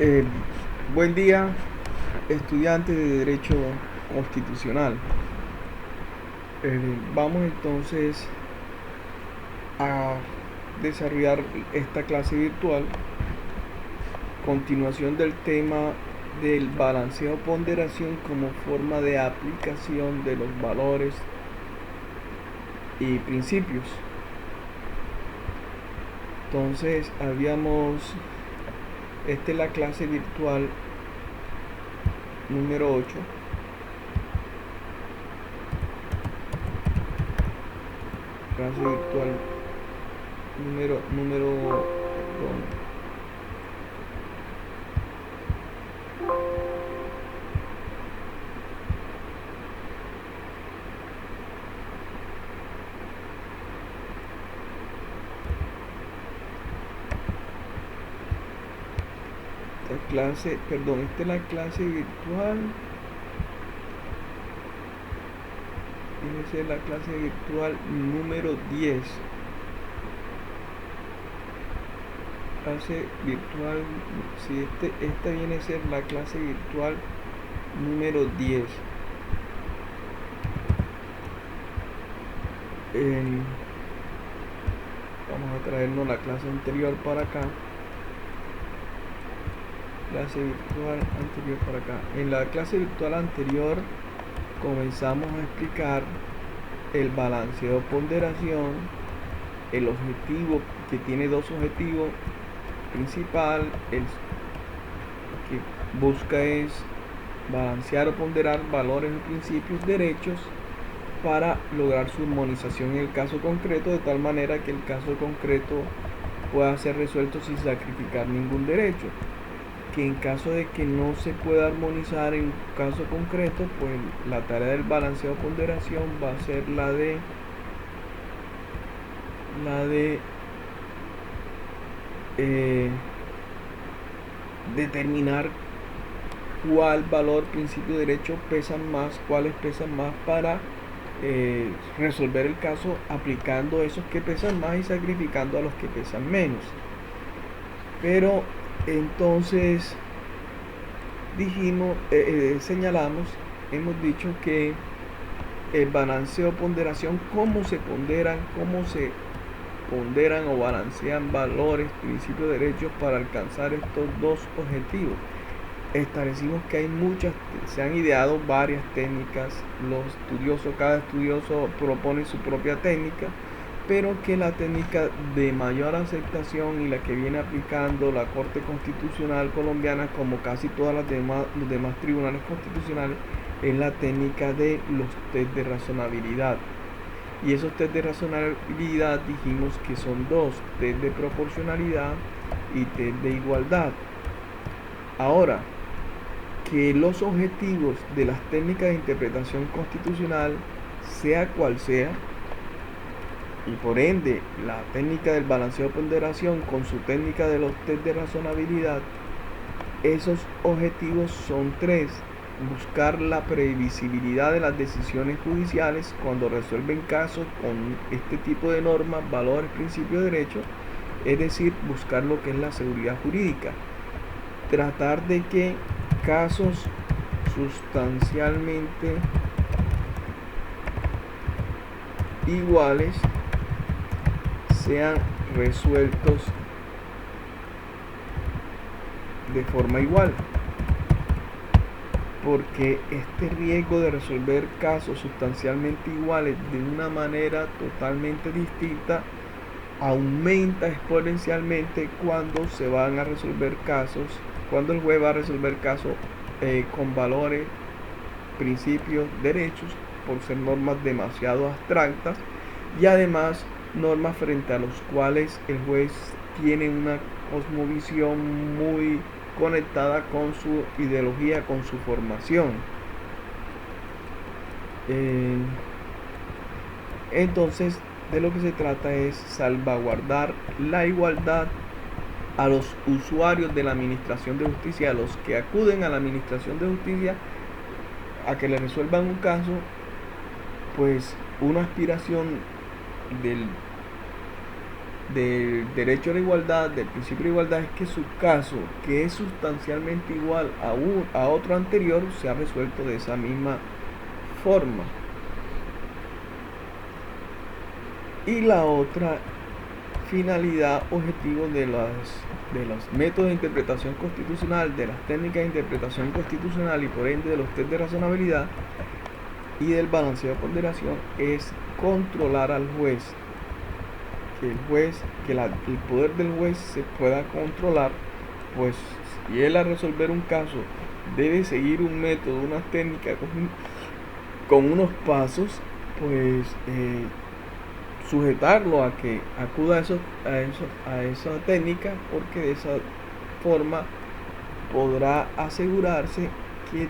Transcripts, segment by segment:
Eh, Buen día, estudiantes de Derecho Constitucional. Vamos entonces a desarrollar esta clase virtual, continuación del tema del balanceo ponderación como forma de aplicación de los valores y principios. Entonces esta es la clase virtual número 8. Clase virtual perdón. Esta es la clase virtual. Viene a ser la clase virtual número 10. Clase virtual, si esta viene a ser la clase virtual número 10. Vamos a traernos la clase anterior para acá. Clase virtual anterior para acá. En la clase virtual anterior comenzamos a explicar el balanceo ponderación, el objetivo, que tiene dos objetivos principal. El que busca es balancear o ponderar valores, principios, derechos para lograr su armonización en el caso concreto, de tal manera que el caso concreto pueda ser resuelto sin sacrificar ningún derecho. Que en caso de que no se pueda armonizar en un caso concreto, pues la tarea del balanceo ponderación va a ser la de determinar cuál valor, principio, derecho pesan más, cuáles pesan más para resolver el caso, aplicando esos que pesan más y sacrificando a los que pesan menos. Pero entonces hemos dicho que el balanceo ponderación, cómo se ponderan o balancean valores, principios, derechos para alcanzar estos dos objetivos. Establecimos que se han ideado varias técnicas. Cada estudioso propone su propia técnica, pero que la técnica de mayor aceptación y la que viene aplicando la Corte Constitucional colombiana, como casi todos los demás tribunales constitucionales, es la técnica de los test de razonabilidad. Y esos test de razonabilidad dijimos que son dos: test de proporcionalidad y test de igualdad. Ahora, que los objetivos de las técnicas de interpretación constitucional, sea cual sea, y por ende la técnica del balanceo de ponderación con su técnica de los test de razonabilidad, esos objetivos son tres: buscar la previsibilidad de las decisiones judiciales cuando resuelven casos con este tipo de normas, valores, principios, derechos, es decir, buscar lo que es la seguridad jurídica, tratar de que casos sustancialmente iguales sean resueltos de forma igual, porque este riesgo de resolver casos sustancialmente iguales de una manera totalmente distinta aumenta exponencialmente cuando se van a resolver casos, cuando el juez va a resolver casos con valores, principios, derechos, por ser normas demasiado abstractas, y además normas frente a los cuales el juez tiene una cosmovisión muy conectada con su ideología, con su formación. Entonces, de lo que se trata es salvaguardar la igualdad a los usuarios de la administración de justicia, a los que acuden a la administración de justicia a que le resuelvan un caso. Pues una aspiración del derecho a la igualdad, del principio de igualdad, es que su caso, que es sustancialmente igual a otro anterior, se ha resuelto de esa misma forma. Y la otra finalidad, objetivo de los métodos de interpretación constitucional, de las técnicas de interpretación constitucional y por ende de los test de razonabilidad y del balanceo de ponderación, es controlar al juez. Que el poder del juez se pueda controlar, pues si él a resolver un caso debe seguir un método, una técnica con unos pasos, pues sujetarlo a que acuda a esa técnica, porque de esa forma podrá asegurarse que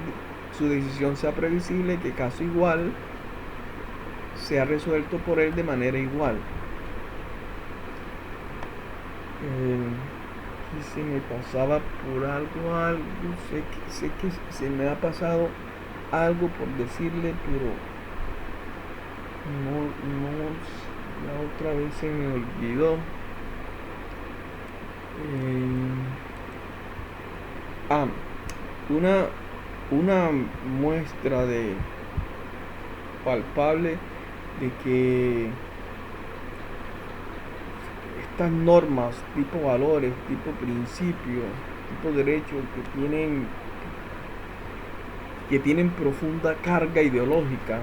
su decisión sea previsible, que caso igual sea resuelto por él de manera igual. Y se me pasaba por algo, sé que se me ha pasado algo por decirle, pero no, la otra vez se me olvidó. Una muestra de palpable de que estas normas, tipo valores, tipo principios, tipo derechos que tienen profunda carga ideológica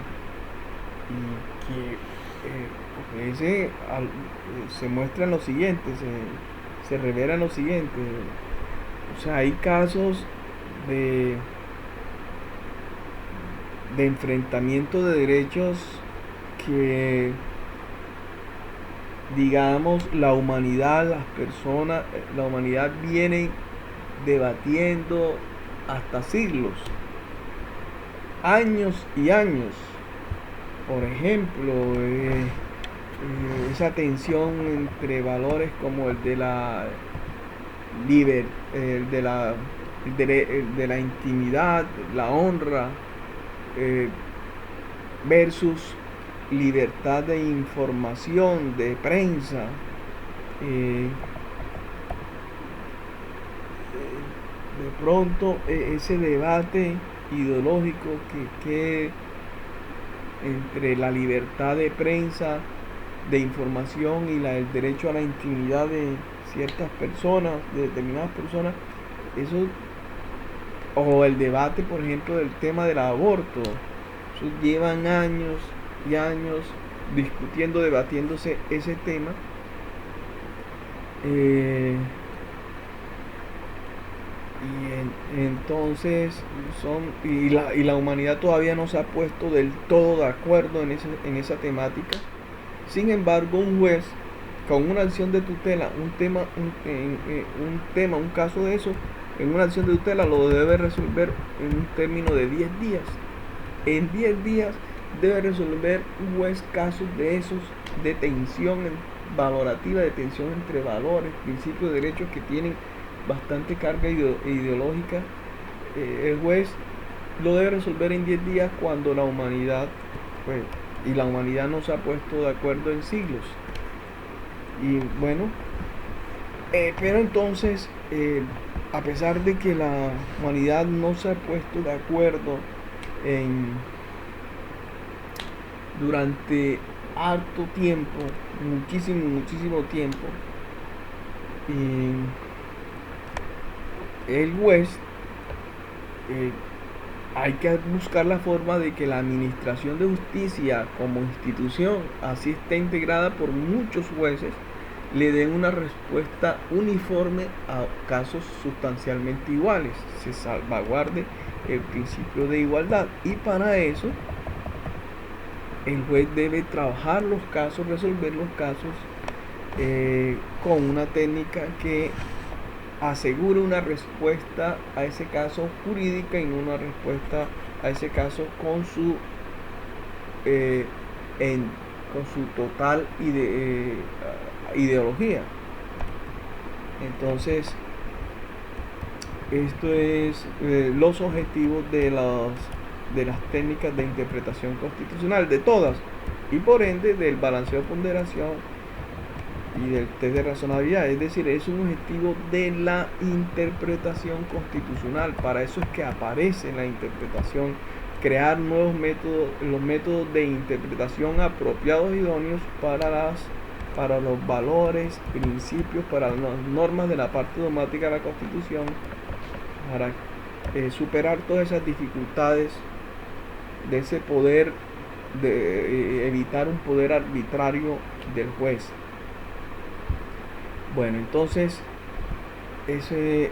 y que se muestra en lo siguiente, se revela en lo siguiente. O sea, hay casos de enfrentamiento de derechos que, digamos, la humanidad viene debatiendo hasta siglos, años y años. Por ejemplo, esa tensión entre valores como el de la intimidad, la honra, versus libertad de información, de prensa. De pronto ese debate ideológico que entre la libertad de prensa, de información y el derecho a la intimidad de ciertas personas, de determinadas personas, eso, o el debate, por ejemplo, del tema del aborto, eso llevan años y años discutiendo, debatiéndose ese tema. Y entonces la humanidad todavía no se ha puesto del todo de acuerdo en esa temática. Sin embargo, un juez con una acción de tutela, un caso de eso, en una acción de tutela lo debe resolver en un término de 10 días. En 10 días debe resolver un juez casos de esos, de tensión valorativa, de tensión entre valores, principios, derechos que tienen bastante carga ideológica. El juez lo debe resolver en 10 días cuando la humanidad, pues, y la humanidad no se ha puesto de acuerdo en siglos. Y bueno, pero entonces, a pesar de que la humanidad no se ha puesto de acuerdo durante harto tiempo, muchísimo tiempo, el juez, hay que buscar la forma de que la administración de justicia como institución, así esté integrada por muchos jueces, le den una respuesta uniforme a casos sustancialmente iguales, se salvaguarde el principio de igualdad. Y para eso el juez debe trabajar los casos, resolver los casos con una técnica que asegure una respuesta a ese caso jurídica y no una respuesta a ese caso con su total ideología. Entonces, esto es los objetivos de las técnicas de interpretación constitucional, de todas, y por ende del balanceo de ponderación y del test de razonabilidad. Es decir, es un objetivo de la interpretación constitucional. Para eso es que aparece en la interpretación crear nuevos métodos, los métodos de interpretación apropiados e idóneos para los valores, principios, para las normas de la parte dogmática de la Constitución, para superar todas esas dificultades de ese poder, de evitar un poder arbitrario del juez. Bueno, entonces ese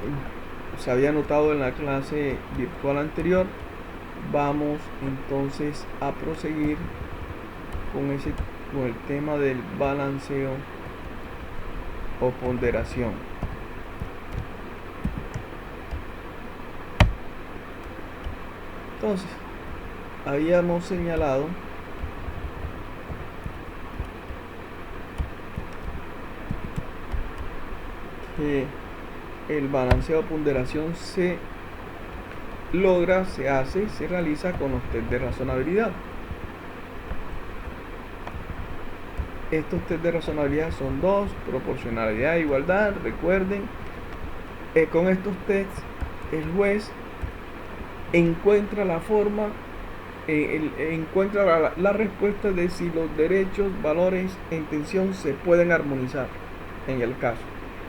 se había notado en la clase virtual anterior. Vamos entonces a proseguir con el tema del balanceo o ponderación. Entonces, habíamos señalado que el balanceo o ponderación se realiza con los test de razonabilidad. Estos test de razonabilidad son dos: proporcionalidad e igualdad. Recuerden, con estos tests el juez encuentra la forma, encuentra la respuesta de si los derechos, valores e intención se pueden armonizar en el caso.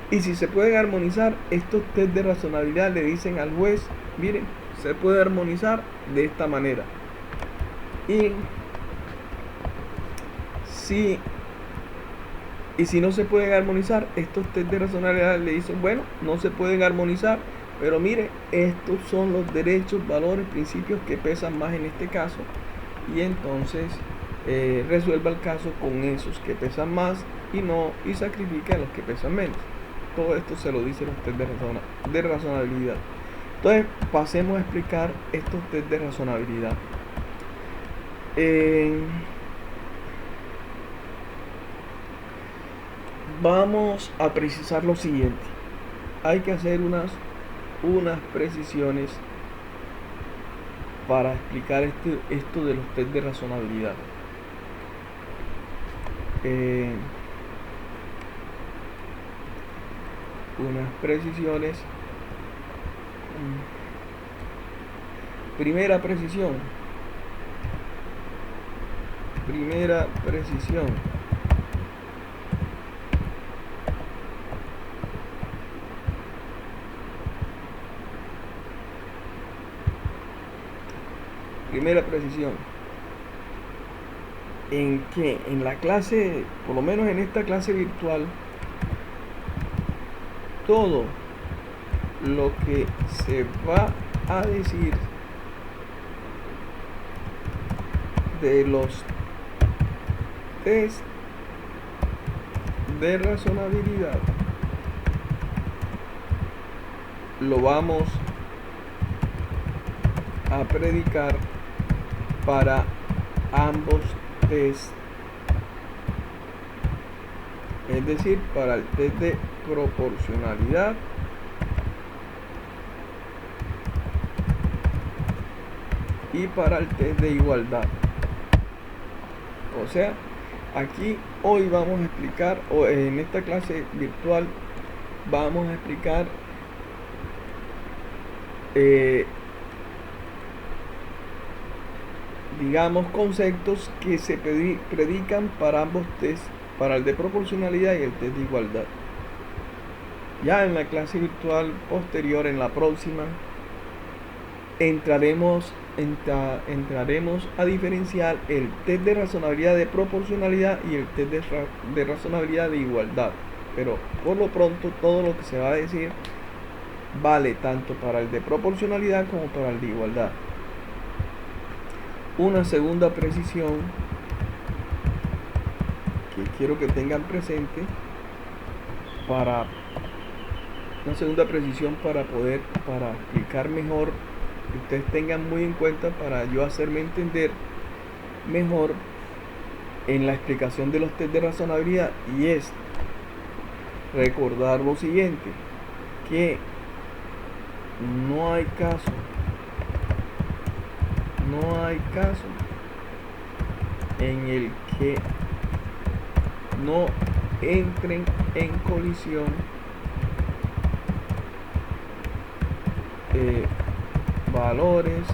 Y si se pueden armonizar, estos test de razonabilidad le dicen al juez: miren, se puede armonizar de esta manera. Y si no se pueden armonizar, estos test de razonabilidad le dicen: bueno, no se pueden armonizar, pero mire, estos son los derechos, valores, principios que pesan más en este caso. Y entonces resuelva el caso con esos que pesan más y sacrifica a los que pesan menos. Todo esto se lo dice los test de razonabilidad. Entonces, pasemos a explicar estos test de razonabilidad. Vamos a precisar lo siguiente. Hay que hacer unas precisiones para explicar esto de los test de razonabilidad. Unas precisiones. Primera precisión. Primera precisión. Primera precisión. En que en la clase, por lo menos en esta clase virtual, todo lo que se va a decir de los test de razonabilidad lo vamos a predicar para ambos test, es decir, para el test de proporcionalidad y para el test de igualdad. O sea, aquí hoy vamos a explicar, o en esta clase virtual vamos a explicar digamos, conceptos que se predican para ambos test, para el de proporcionalidad y el test de igualdad. Ya en la clase virtual posterior, en la próxima, entraremos a diferenciar el test de razonabilidad de proporcionalidad y el test de razonabilidad de igualdad. Pero por lo pronto todo lo que se va a decir vale tanto para el de proporcionalidad como para el de igualdad. Una segunda precisión que quiero que tengan presente, para explicar mejor, que ustedes tengan muy en cuenta para yo hacerme entender mejor en la explicación de los test de razonabilidad, y es recordar lo siguiente: que no hay caso en el que no entren en colisión valores,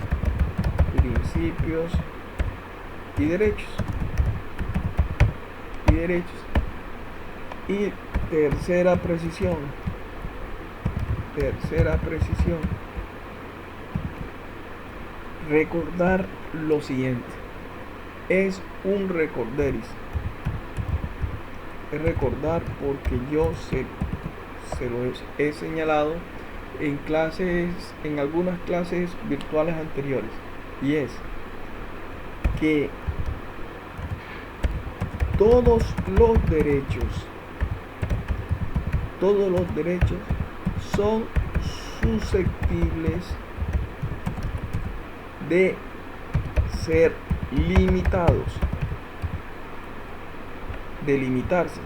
principios y derechos. Y tercera precisión, recordar lo siguiente. Es un recorderis. Es recordar porque yo se lo he señalado en algunas clases virtuales anteriores, y es que todos los derechos son susceptibles de ser limitados, de limitarse.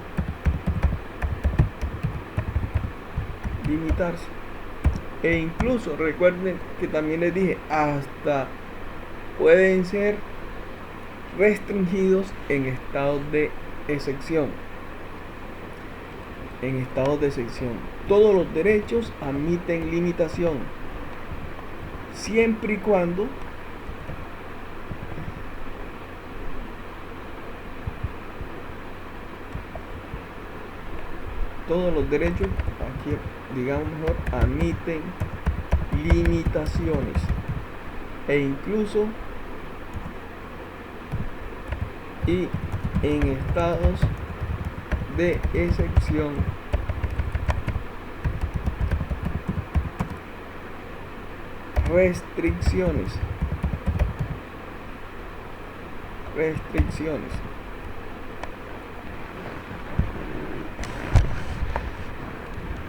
E incluso recuerden que también les dije, hasta pueden ser restringidos en estados de excepción. Todos los derechos admiten limitación, siempre y cuando todos los derechos, aquí digamos mejor, admiten limitaciones e incluso y en estados de excepción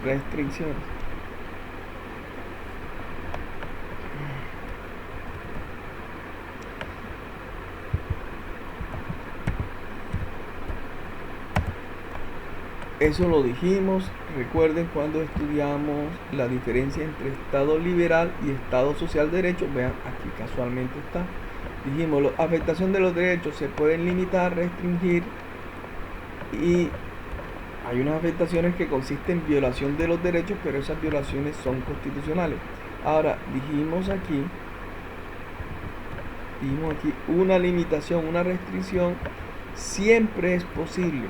restricciones. Eso lo dijimos, recuerden cuando estudiamos la diferencia entre Estado liberal y Estado social de derecho. Vean, aquí casualmente está. Dijimos, la afectación de los derechos se pueden limitar, restringir, y hay unas afectaciones que consisten en violación de los derechos, pero esas violaciones son constitucionales. Ahora, dijimos aquí una limitación, una restricción, siempre es posible.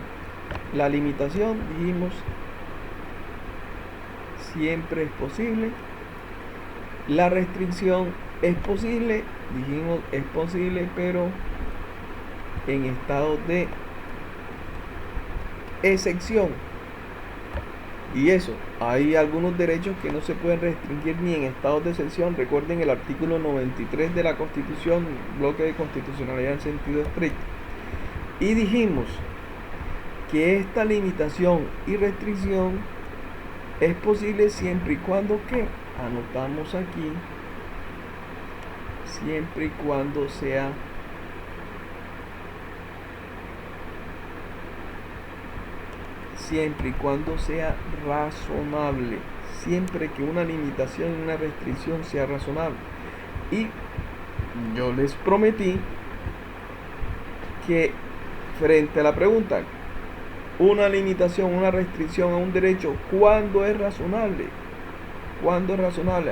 La limitación, dijimos, siempre es posible. La restricción es posible, dijimos, es posible, pero en estado de excepción. Y eso, hay algunos derechos que no se pueden restringir ni en estados de excepción. Recuerden el artículo 93 de la Constitución, bloque de constitucionalidad en sentido estricto. Y dijimos que esta limitación y restricción es posible siempre y cuando, que anotamos aquí, siempre y cuando sea razonable. Siempre que una limitación y una restricción sea razonable. Y yo les prometí que frente a la pregunta, una limitación, una restricción a un derecho, ¿cuándo es razonable?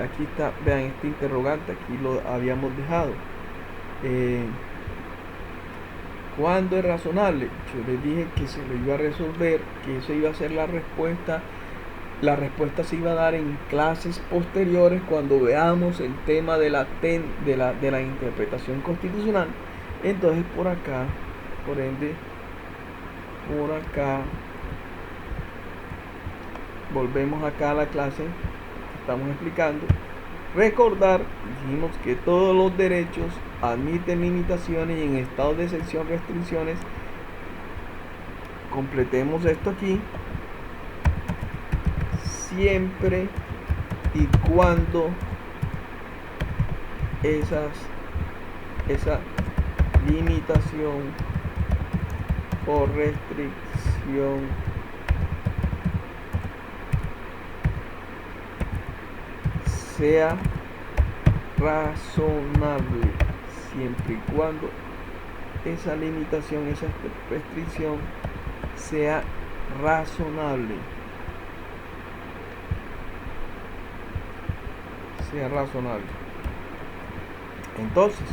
Aquí está, vean este interrogante, aquí lo habíamos dejado. ¿Cuándo es razonable? Yo les dije que se lo iba a resolver, que eso iba a ser la respuesta. La respuesta se iba a dar en clases posteriores cuando veamos el tema de la interpretación constitucional. Entonces por acá, por ende, volvemos acá a la clase que estamos explicando. Recordar, dijimos que todos los derechos admiten limitaciones y en estado de excepción restricciones. Completemos esto aquí. Siempre y cuando esa limitación o restricción sea razonable, siempre y cuando esa limitación, esa restricción sea razonable. Sea razonable. Entonces,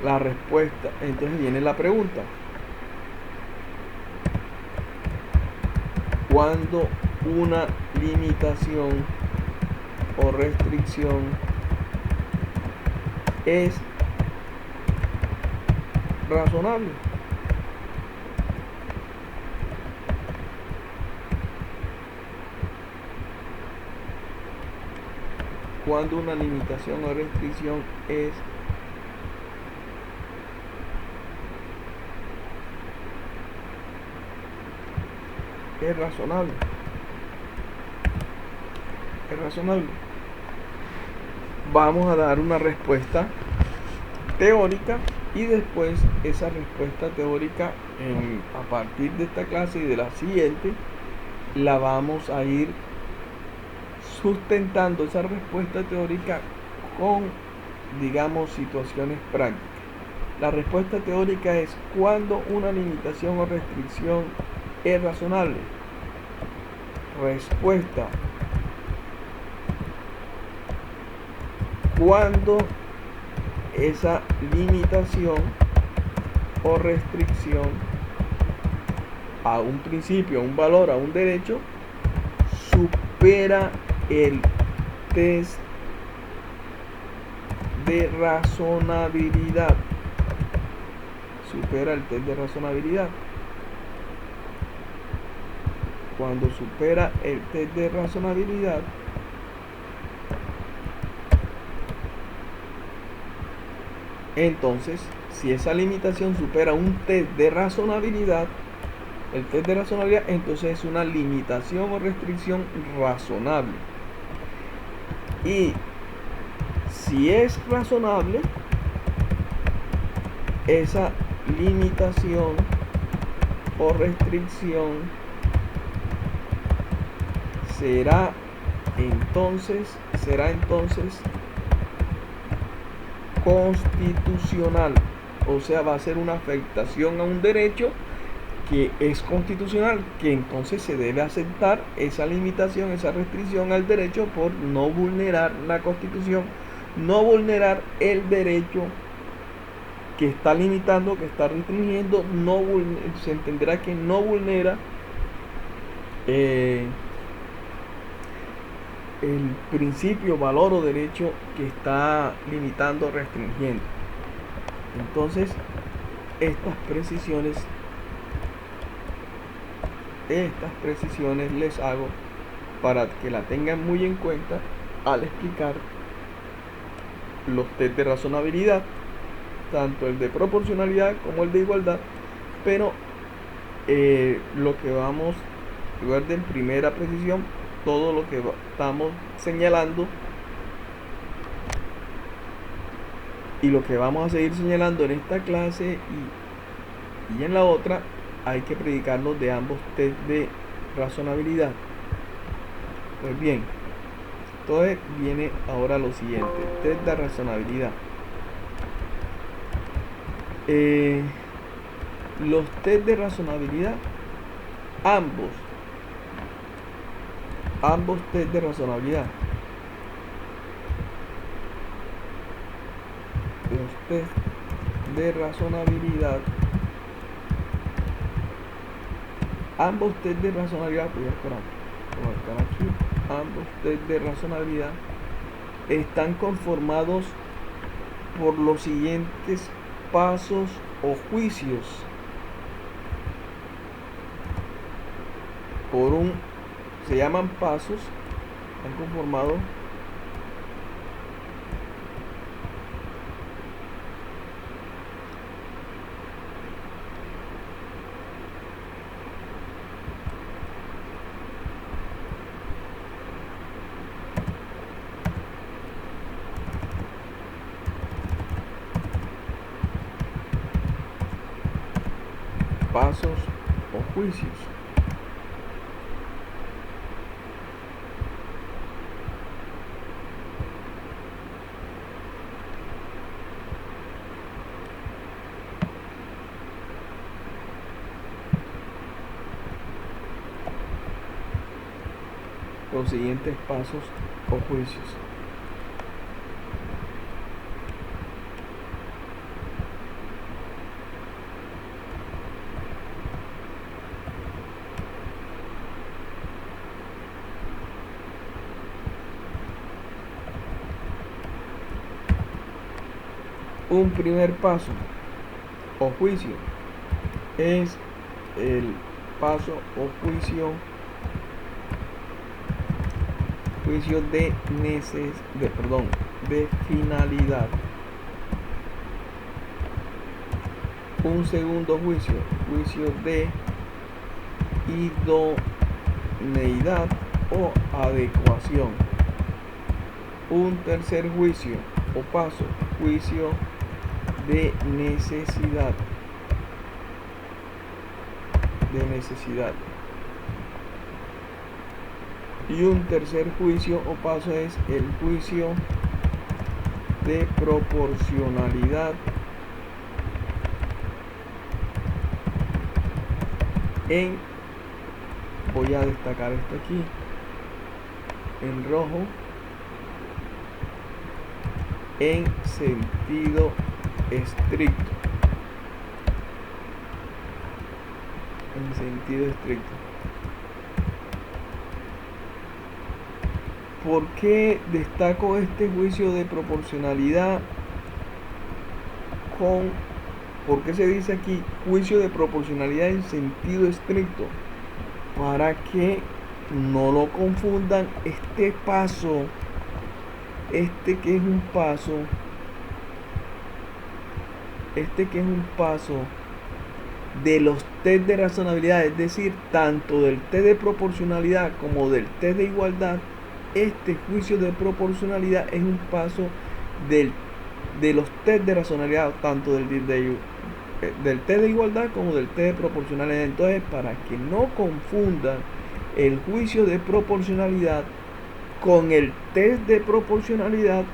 la respuesta, entonces viene la pregunta. Cuando una limitación o restricción es razonable. Cuando una limitación o restricción es razonable. Es razonable. Vamos a dar una respuesta teórica y después esa respuesta teórica a partir de esta clase y de la siguiente la vamos a ir sustentando esa respuesta teórica con, digamos, situaciones prácticas. La respuesta teórica es cuando una limitación o restricción es razonable. Respuesta: cuando esa limitación o restricción a un principio, a un valor, a un derecho, supera el test de razonabilidad. Supera el test de razonabilidad. Cuando supera el test de razonabilidad, entonces, si esa limitación supera un test de razonabilidad, el test de razonabilidad, entonces es una limitación o restricción razonable. Y si es razonable, esa limitación o restricción será entonces constitucional. O sea, va a ser una afectación a un derecho que es constitucional, que entonces se debe aceptar esa limitación, esa restricción al derecho por no vulnerar la Constitución, no vulnerar el derecho que está limitando, que está restringiendo, se entenderá que no vulnera el principio, valor o derecho que está limitando, restringiendo. Entonces, estas precisiones les hago para que la tengan muy en cuenta al explicar los test de razonabilidad, tanto el de proporcionalidad como el de igualdad. Pero lo que vamos, recuerden, primera precisión, todo lo que estamos señalando y lo que vamos a seguir señalando en esta clase y en la otra, hay que predicarlos de ambos test de razonabilidad. Pues bien, entonces viene ahora lo siguiente: test de razonabilidad. Los test de razonabilidad, ambos test de razonabilidad, los test de razonabilidad, ambos test de razonabilidad, voy a esperar aquí, ambos test de razonabilidad están conformados por los siguientes pasos o juicios. Se llaman pasos, están conformados o juicios. los siguientes pasos o juicios. Un primer paso o juicio es el paso o juicio de finalidad. Un segundo juicio de idoneidad o adecuación. Un tercer juicio o paso, juicio de necesidad. Y un tercer juicio o paso es el juicio de proporcionalidad voy a destacar esto aquí en rojo, en sentido estricto. ¿Por qué destaco este juicio de proporcionalidad por qué se dice aquí juicio de proporcionalidad en sentido estricto? Para que no lo confundan este paso, que es un paso de los test de razonabilidad, es decir, tanto del test de proporcionalidad como del test de igualdad. Este juicio de proporcionalidad es un paso de los test de razonabilidad, tanto del test de igualdad como del test de proporcionalidad. Entonces, para que no confundan el juicio de proporcionalidad con el test de proporcionalidad,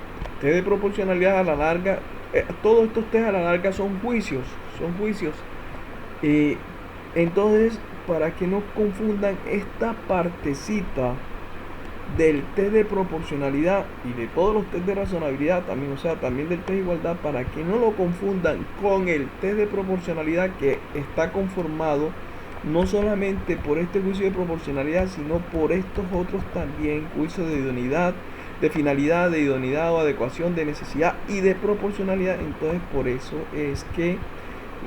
a la larga, todos estos test a la larga son juicios. Entonces, para que no confundan esta partecita del test de proporcionalidad y de todos los test de razonabilidad también, también del test de igualdad, para que no lo confundan con el test de proporcionalidad, que está conformado no solamente por este juicio de proporcionalidad, sino por estos otros también, juicios de idoneidad, de finalidad, de idoneidad o adecuación, de necesidad y de proporcionalidad. Entonces, por eso es que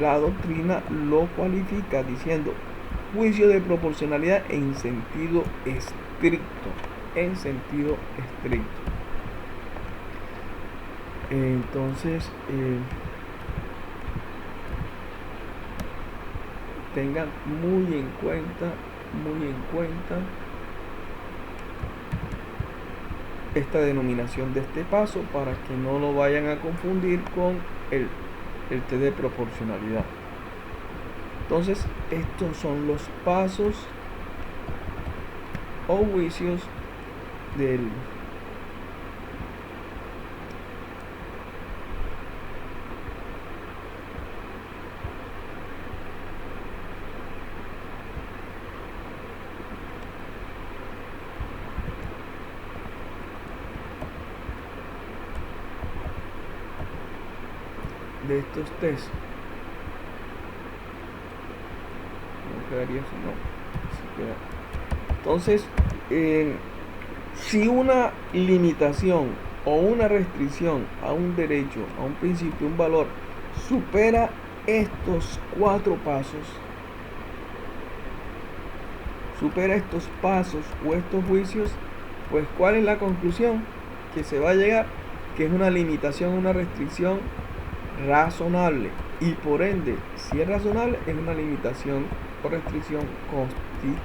la doctrina lo cualifica diciendo juicio de proporcionalidad en sentido estricto. Entonces, tengan muy en cuenta esta denominación de este paso, para que no lo vayan a confundir con el test de proporcionalidad. Entonces, estos son los pasos o juicios de estos test. ¿No quedaría así? No. Así queda. Entonces, si una limitación o una restricción a un derecho, a un principio, un valor, supera estos 4 pasos, o estos juicios, pues ¿cuál es la conclusión que se va a llegar? Que es una limitación, una restricción razonable, y por ende, si es razonable, es una limitación o restricción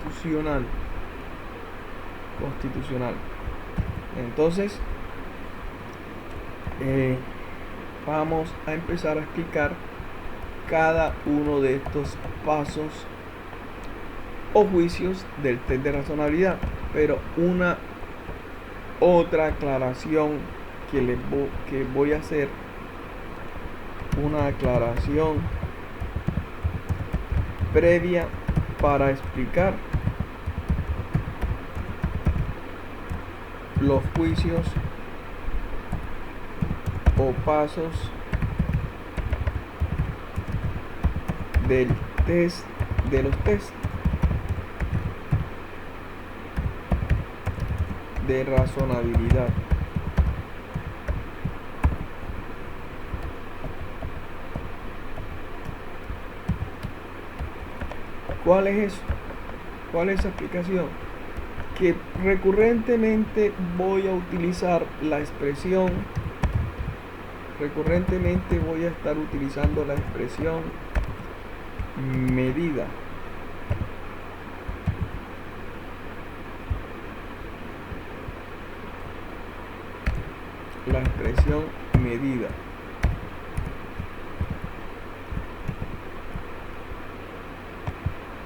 constitucional. Entonces, vamos a empezar a explicar cada uno de estos pasos o juicios del test de razonabilidad, pero una otra aclaración que voy a hacer, una aclaración previa para explicar los juicios o pasos del test de los test de razonabilidad. ¿Cuál es eso? ¿Cuál es esa explicación? Que recurrentemente voy a utilizar la expresión, recurrentemente voy a estar utilizando la expresión medida. La expresión medida.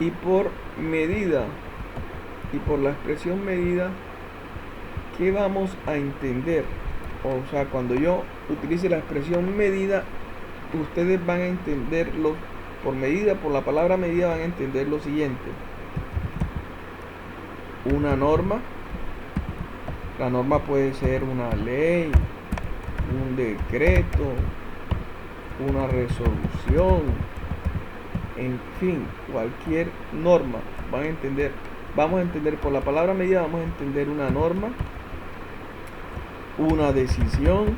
Y por medida, y por la expresión medida, ¿qué vamos a entender? O sea, cuando yo utilice la expresión medida, ustedes van a entenderlo por medida, por la palabra medida van a entender lo siguiente. Una norma, la norma puede ser una ley, un decreto, una resolución, en fin, cualquier norma. Vamos a entender por la palabra medida, vamos a entender una norma, una decisión.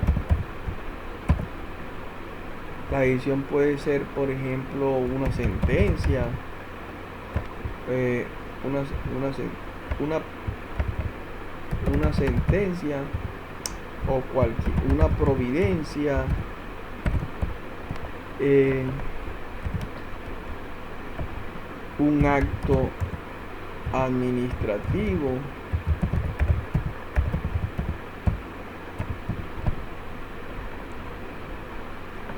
La decisión puede ser, por ejemplo, una sentencia, una sentencia, o una providencia, un acto administrativo,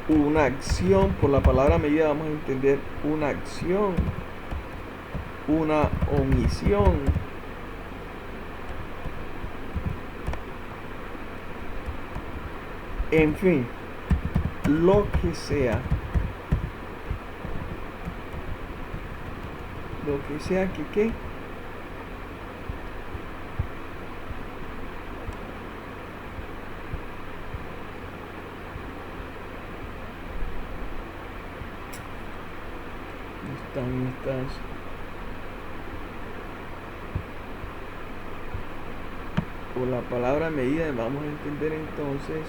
una acción. Por la palabra medida vamos a entender una acción, una omisión, en fin, lo que sea que están estas por la palabra medida vamos a entender entonces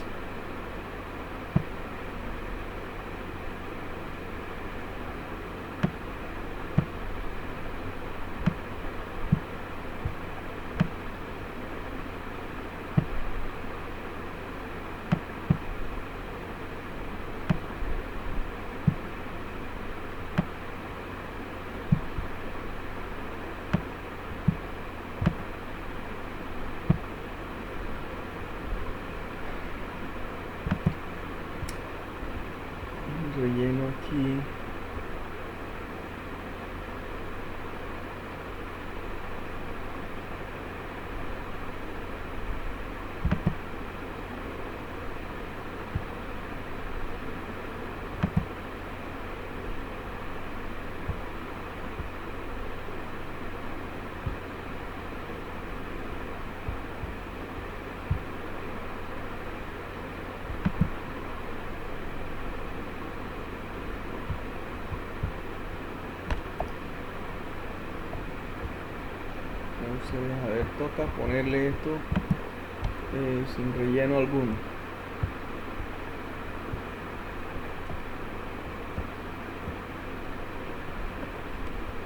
relleno aquí. Entonces, a ver, toca ponerle esto sin relleno alguno.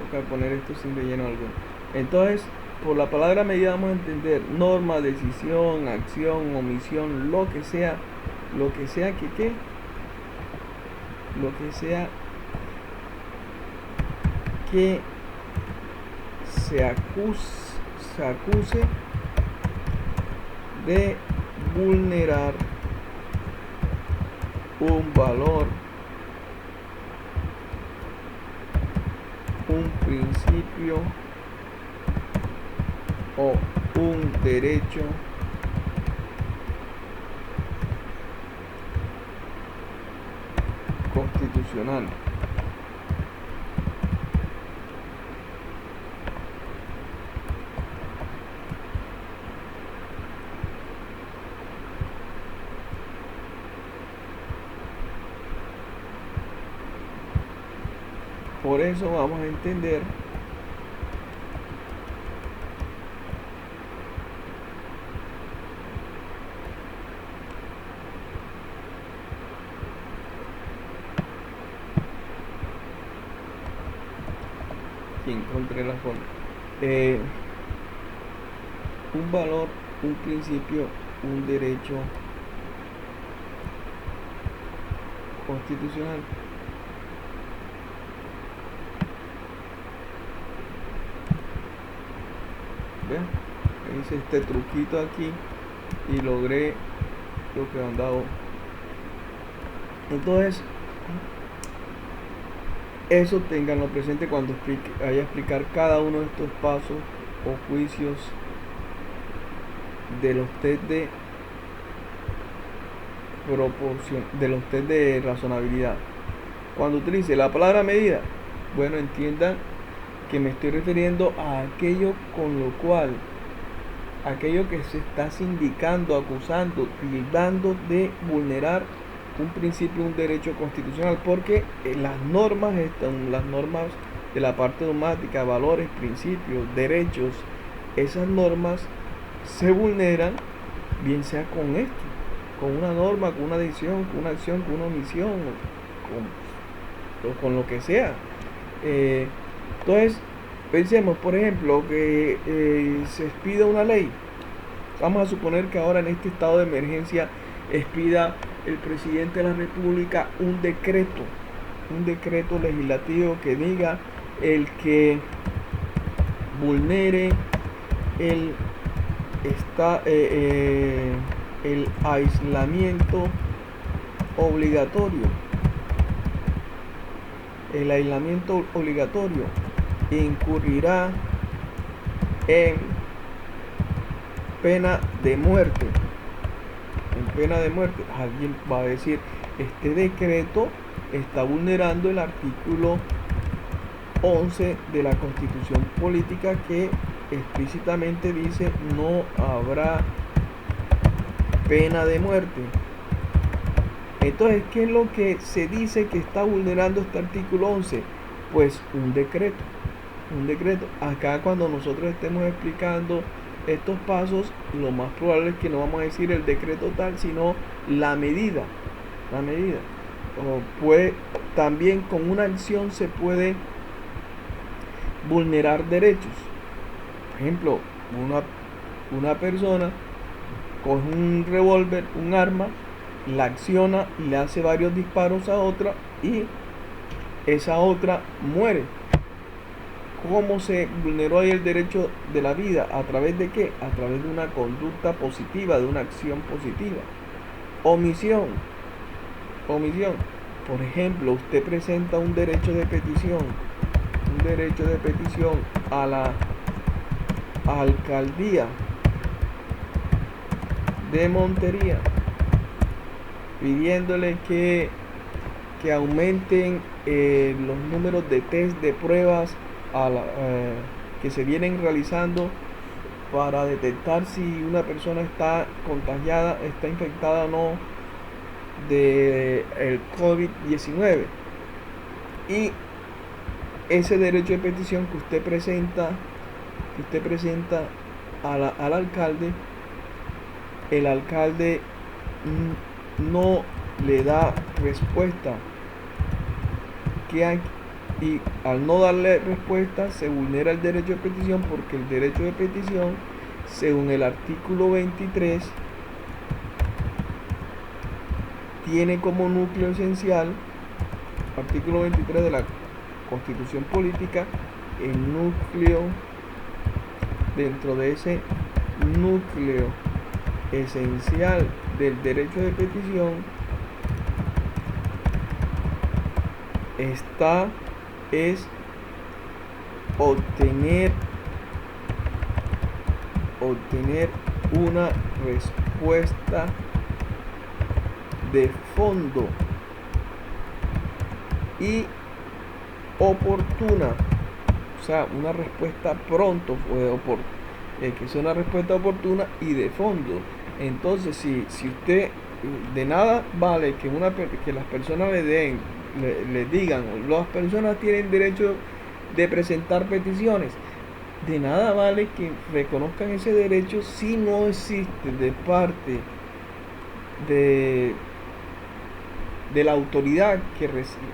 Toca poner esto sin relleno alguno. Entonces, por la palabra medida vamos a entender norma, decisión, acción, omisión, lo que sea que se acuse de vulnerar un valor, un principio o un derecho constitucional. Por eso vamos a entender que encontré la forma. Un valor, un principio, un derecho constitucional. Vean, hice este truquito aquí y logré lo que han dado. Entonces, eso tenganlo presente cuando vaya a explicar cada uno de estos pasos o juicios de los test de proporción, de los test de razonabilidad. Cuando utilice la palabra medida, bueno, entiendan que me estoy refiriendo a aquello con lo cual, aquello que se está sindicando, acusando, tildando de vulnerar un principio, un derecho constitucional, porque las normas de la parte dogmática, valores, principios, derechos, esas normas se vulneran, bien sea con esto, con una norma, con una decisión, con una acción, con una omisión, con lo que sea. Entonces, pensemos, por ejemplo, que se expida una ley. Vamos a suponer que ahora en este estado de emergencia expida el presidente de la República un decreto legislativo que diga el que vulnere el aislamiento obligatorio. El aislamiento obligatorio incurrirá en pena de muerte. Alguien va a decir, este decreto está vulnerando el artículo 11 de la Constitución Política, que explícitamente dice no habrá pena de muerte. Entonces, ¿qué es lo que se dice que está vulnerando este artículo 11? Pues un decreto. Acá, cuando nosotros estemos explicando estos pasos, lo más probable es que no vamos a decir el decreto tal, sino la medida. Pues también con una acción se puede vulnerar derechos. Por ejemplo, una persona coge un revólver, un arma, la acciona, le hace varios disparos a otra y esa otra muere. ¿Cómo se vulneró ahí el derecho de la vida? ¿A través de qué? A través de una conducta positiva, de una acción positiva. Omisión. Por ejemplo, usted presenta un derecho de petición a la alcaldía de Montería, pidiéndole que aumenten los números de test de pruebas que se vienen realizando para detectar si una persona está contagiada, está infectada o no de el COVID-19. Y ese derecho de petición que usted presenta al alcalde, el alcalde no le da respuesta, y al no darle respuesta se vulnera el derecho de petición, porque el derecho de petición, según el artículo 23, tiene como núcleo esencial, artículo 23 de la Constitución Política, el núcleo, dentro de ese núcleo esencial del derecho de petición es obtener una respuesta de fondo y oportuna, o sea, una respuesta pronto, que sea una respuesta oportuna y de fondo. Entonces, si usted, de nada vale que las personas le den les digan, las personas tienen derecho de presentar peticiones. De nada vale que reconozcan ese derecho si no existe de parte de, de la autoridad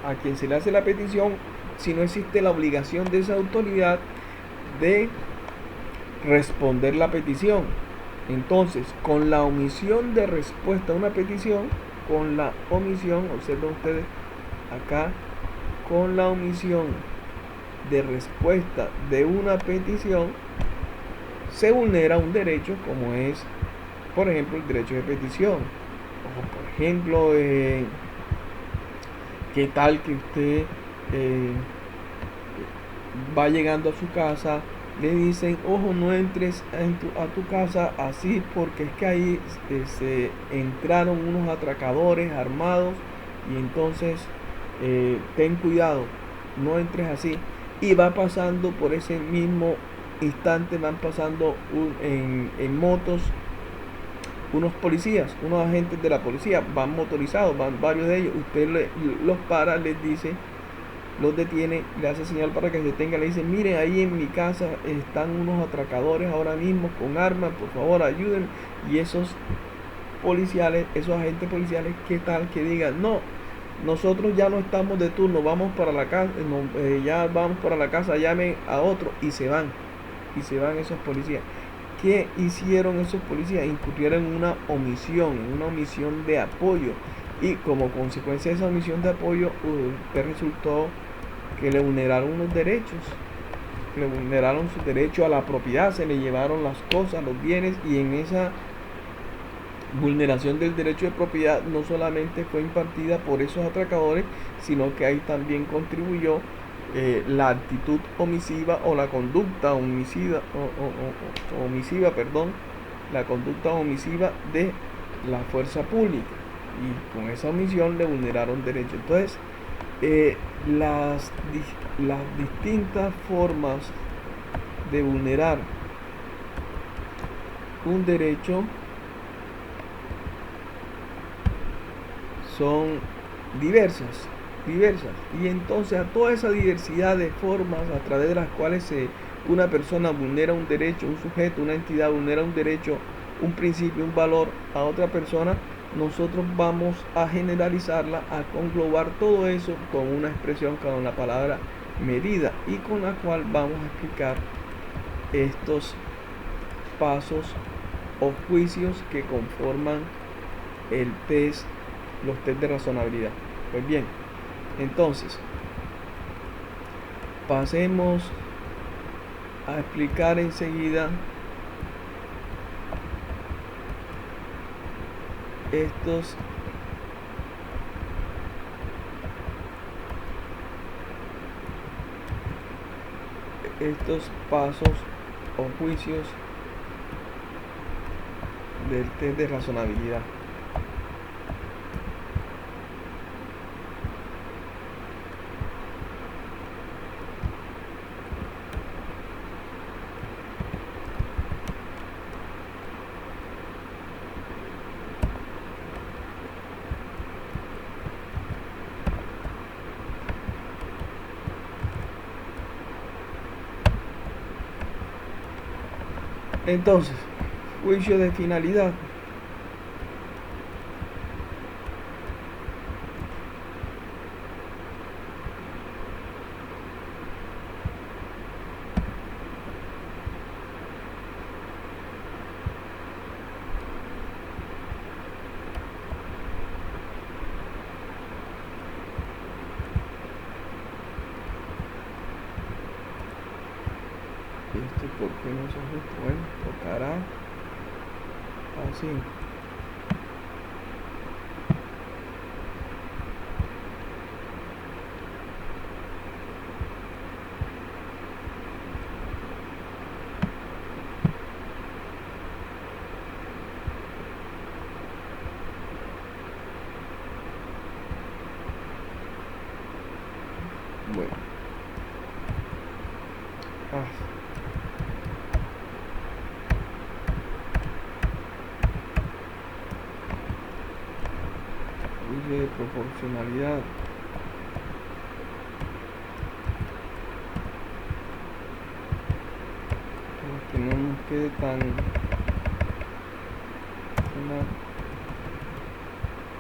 a quien se le hace la petición, si no existe la obligación de esa autoridad de responder la petición. Entonces, con la omisión de respuesta a una petición, observen ustedes acá, con la omisión de respuesta de una petición, se vulnera un derecho como es, por ejemplo, el derecho de petición. O por ejemplo, ¿qué tal que usted va llegando a su casa, le dicen, ojo, no entres a tu casa así porque es que ahí se entraron unos atracadores armados y entonces ten cuidado, no entres así? Y va pasando por ese mismo instante, van pasando en motos unos policías, unos agentes de la policía, van motorizados, van varios de ellos. Usted los para, les dice, los detiene, le hace señal para que se detenga, le dice, miren, ahí en mi casa están unos atracadores ahora mismo con armas, por favor ayuden. Y esos policiales, esos agentes policiales, ¿qué tal que digan, no, nosotros ya no estamos de turno, vamos para la casa, ya vamos para la casa, llamen a otro? Y se van esos policías. ¿Qué hicieron esos policías? Incurrieron en una omisión de apoyo, y como consecuencia de esa omisión de apoyo, resultó que le vulneraron unos derechos, le vulneraron su derecho a la propiedad, se le llevaron las cosas, los bienes, y en esa vulneración del derecho de propiedad no solamente fue impartida por esos atracadores, sino que ahí también contribuyó la actitud omisiva o la conducta homicida omisiva, la conducta omisiva de la fuerza pública, y con esa omisión le vulneraron derechos. Entonces, las distintas formas de vulnerar un derecho son diversas, y entonces a toda esa diversidad de formas a través de las cuales una persona vulnera un derecho, un sujeto, una entidad vulnera un derecho, un principio, un valor a otra persona, nosotros vamos a generalizarla, a conglobar todo eso con una expresión, con la palabra medida, y con la cual vamos a explicar estos pasos o juicios que conforman los test de razonabilidad. Pues bien, entonces pasemos a explicar enseguida estos pasos o juicios del test de razonabilidad. Entonces, juicio de finalidad. ¿Por qué no se ajusta? Bueno, tocará así. Bueno. Juicio de proporcionalidad. quede tan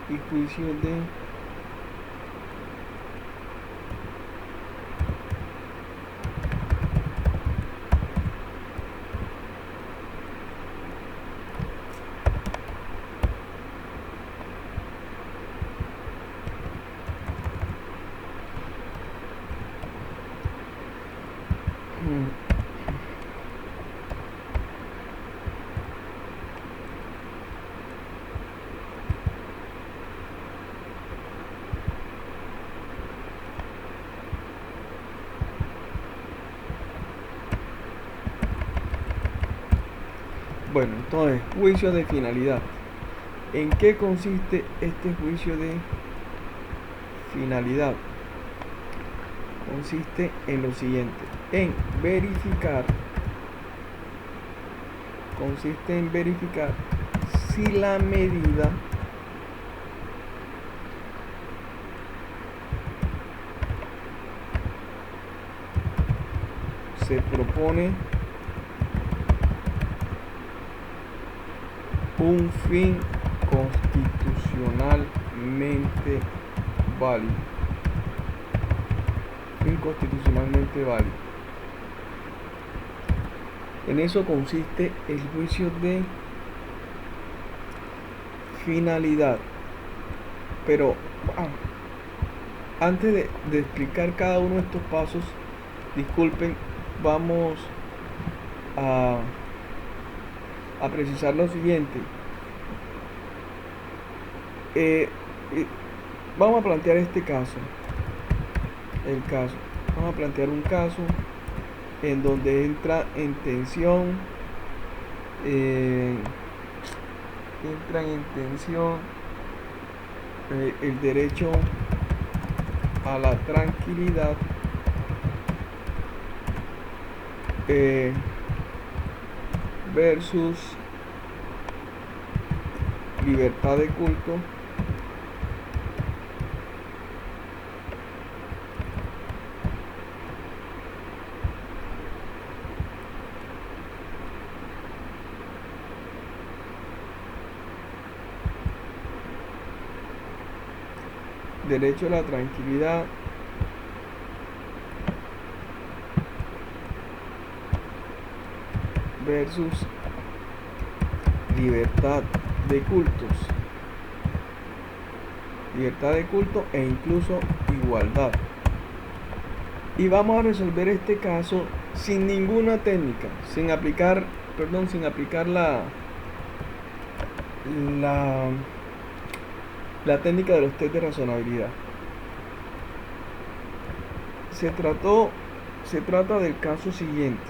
y juicio de bueno, entonces, juicio de finalidad. ¿En qué consiste este juicio de finalidad? Consiste en lo siguiente, consiste en verificar si la medida se propone un fin constitucionalmente válido. En eso consiste el juicio de finalidad. Pero antes de explicar cada uno de estos pasos, disculpen, vamos a precisar lo siguiente. Vamos a plantear este caso. Vamos a plantear un caso en donde entra en tensión el derecho a la tranquilidad versus libertad de culto derecho a la tranquilidad versus libertad de culto e incluso igualdad. Y vamos a resolver este caso sin ninguna técnica, sin aplicar la técnica de los test de razonabilidad. Se trata del caso siguiente.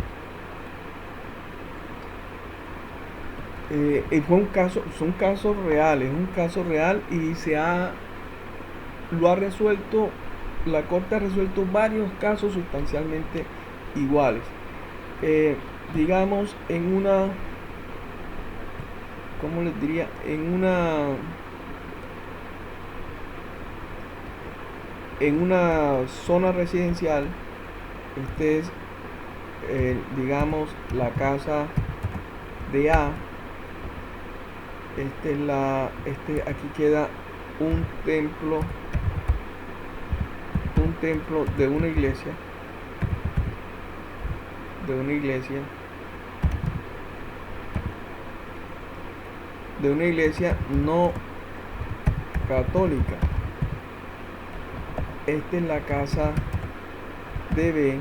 Es un caso real y la Corte ha resuelto varios casos sustancialmente iguales. Digamos, en una, ¿cómo les diría? En una zona residencial, este es, digamos, la casa de A. Aquí queda un templo de una iglesia no católica. Esta es la casa de B.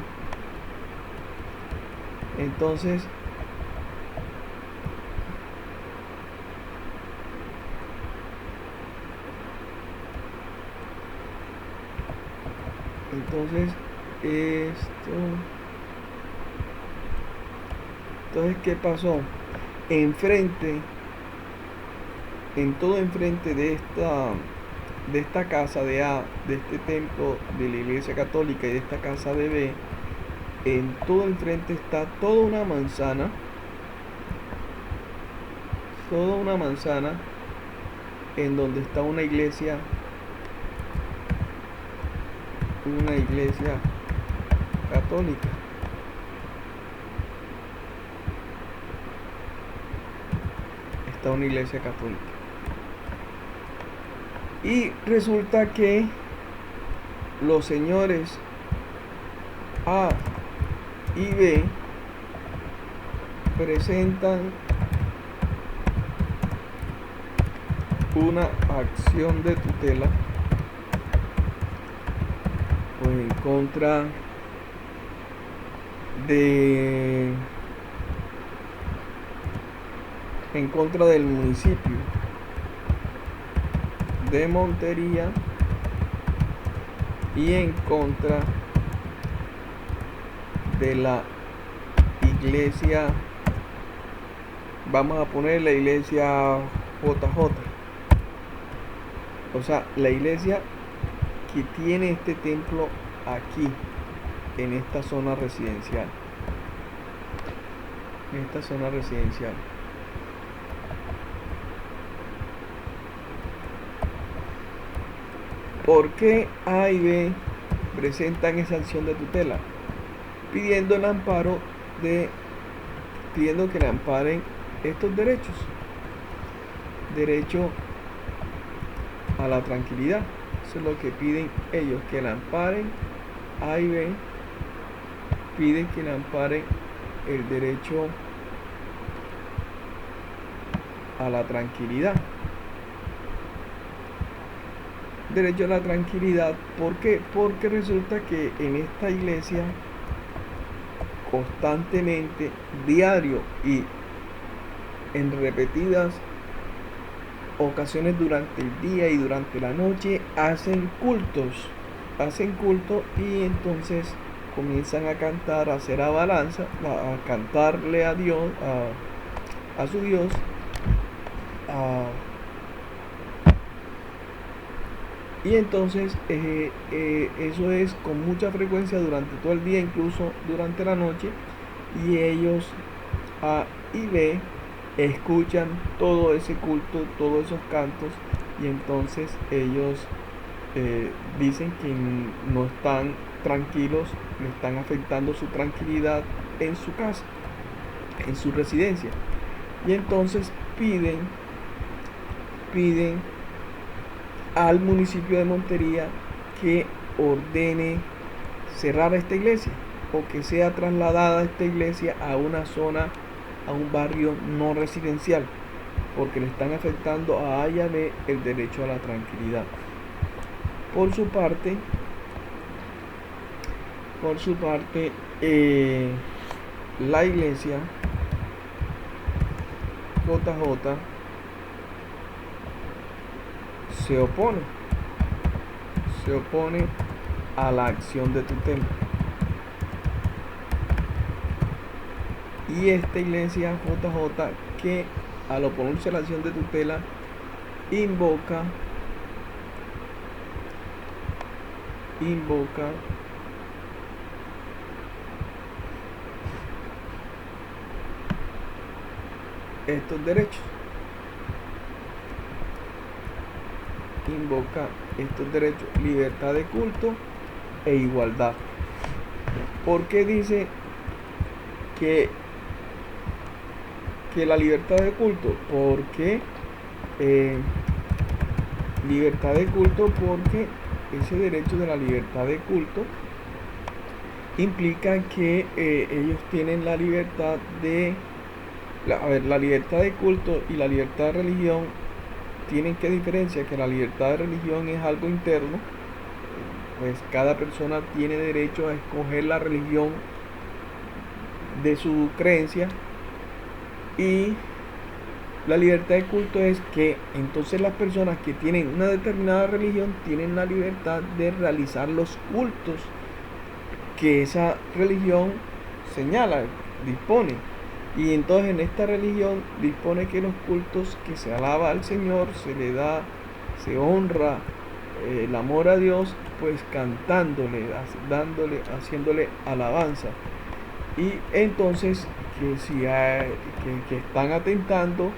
Entonces ¿qué pasó? Enfrente de esta casa de A, de este templo de la iglesia católica y de esta casa de B, en todo el frente está toda una manzana en donde está una iglesia católica. esta es una iglesia católica. Y resulta que los señores A y B presentan una acción de tutela pues en contra del municipio de Montería y en contra de la iglesia, vamos a poner la iglesia JJ, o sea, la iglesia que tiene este templo aquí, en esta zona residencial. ¿Por qué A y B presentan esa acción de tutela? Pidiendo que le amparen estos derechos. Derecho a la tranquilidad. Eso es lo que piden ellos, que le amparen. A y B piden que le amparen el derecho a la tranquilidad. Derecho a la tranquilidad, ¿por qué? Porque resulta que en esta iglesia constantemente, diario y en repetidas ocasiones durante el día y durante la noche hacen culto y entonces comienzan a cantar, a hacer alabanza, a cantarle a Dios, a su Dios, y entonces eso es con mucha frecuencia durante todo el día, incluso durante la noche, y ellos A y B escuchan todo ese culto, todos esos cantos, y entonces ellos dicen que no están tranquilos, le están afectando su tranquilidad en su casa, en su residencia, y entonces piden al municipio de Montería que ordene cerrar esta iglesia o que sea trasladada esta iglesia a una zona, a un barrio no residencial, porque le están afectando a A y a B el derecho a la tranquilidad. Por su parte, la iglesia JJ se opone a la acción de tutela. Y esta iglesia JJ, que al oponerse a la acción de tutela, invoca estos derechos. Libertad de culto e igualdad. ¿Por qué dice que la libertad de culto? Porque libertad de culto, porque ese derecho de la libertad de culto implica que ellos tienen la libertad de la libertad de culto y la libertad de religión tienen que diferenciar, que la libertad de religión es algo interno, pues cada persona tiene derecho a escoger la religión de su creencia, y la libertad de culto es que entonces las personas que tienen una determinada religión tienen la libertad de realizar los cultos que esa religión señala, dispone. Y entonces en esta religión dispone que los cultos que se alaba al Señor, se honra el amor a Dios, pues cantándole, haciéndole alabanza. Y entonces que si que están atentando,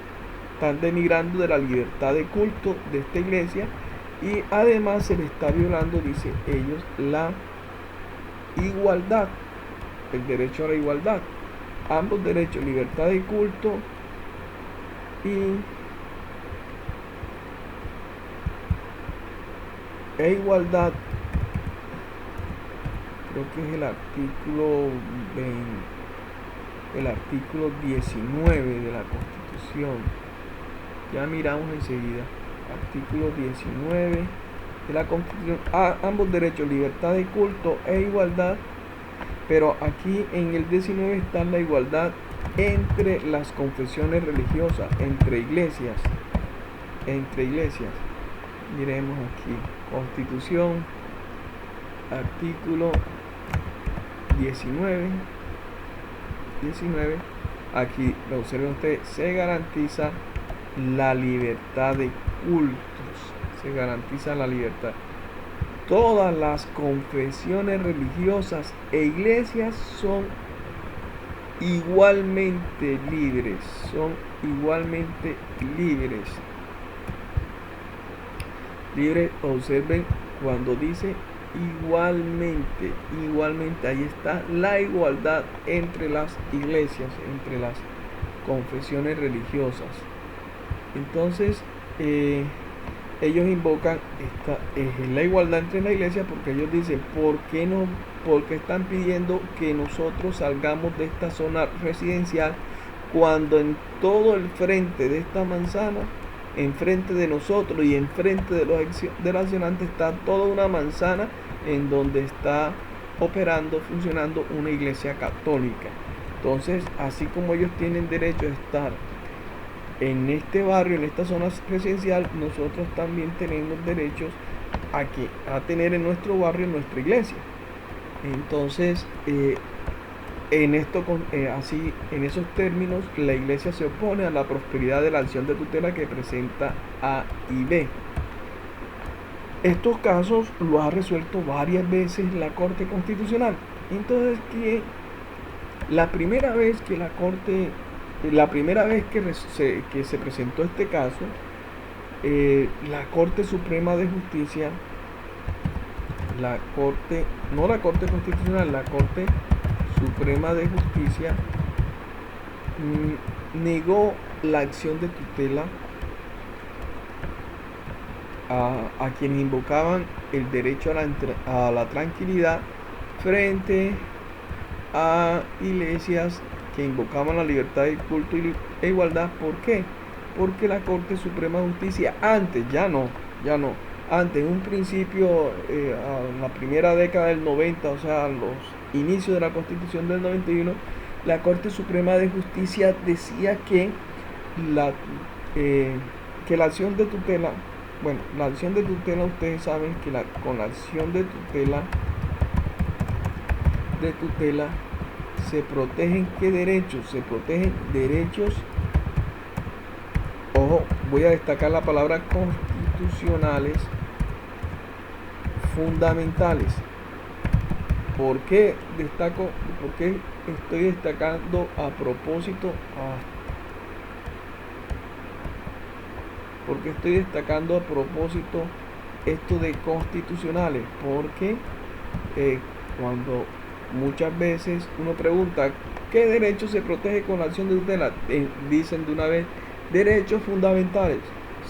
están denigrando de la libertad de culto de esta iglesia, y además se le está violando, dice ellos, la igualdad, el derecho a la igualdad. Ambos derechos, libertad de culto y e igualdad, creo que es el artículo 19 de la Constitución. Ya miramos enseguida. Artículo 19 de la Constitución. Ambos derechos, libertad de culto e igualdad. Pero aquí en el 19 está la igualdad entre las confesiones religiosas, entre iglesias. Miremos aquí. Constitución, artículo 19. Aquí, observen ustedes, se garantiza la libertad de cultos. Se garantiza la libertad. Todas las confesiones religiosas e iglesias son igualmente libres. Observen cuando dice igualmente, ahí está la igualdad entre las iglesias, entre las confesiones religiosas. Entonces, ellos invocan la igualdad entre la iglesia, porque ellos dicen, ¿por qué están pidiendo que nosotros salgamos de esta zona residencial cuando en todo el frente de esta manzana, enfrente de nosotros y enfrente de los accionantes, está toda una manzana en donde está funcionando una iglesia católica? Entonces, así como ellos tienen derecho a estar en este barrio, en esta zona residencial, nosotros también tenemos derechos a tener en nuestro barrio nuestra iglesia. Entonces, en esos términos, la iglesia se opone a la prosperidad de la acción de tutela que presenta A y B. Estos casos lo ha resuelto varias veces la Corte Constitucional. Entonces, la primera vez que se presentó este caso, la Corte Suprema de Justicia, la Corte Constitucional, la Corte Suprema de Justicia negó la acción de tutela a quienes invocaban el derecho a la tranquilidad frente a iglesias que invocaban la libertad de culto e igualdad. ¿Por qué? Porque la Corte Suprema de Justicia antes, en un principio, a la primera década del 90, o sea, a los inicios de la Constitución del 91, la Corte Suprema de Justicia decía que la acción de tutela, ustedes saben que con la acción de tutela se protegen ¿qué derechos? Se protegen derechos, ojo, voy a destacar la palabra constitucionales fundamentales. ¿Por qué estoy destacando a propósito? ¿Por qué estoy destacando a propósito esto de constitucionales? Porque cuando muchas veces uno pregunta ¿qué derecho se protege con la acción de tutela? Dicen de una vez derechos fundamentales.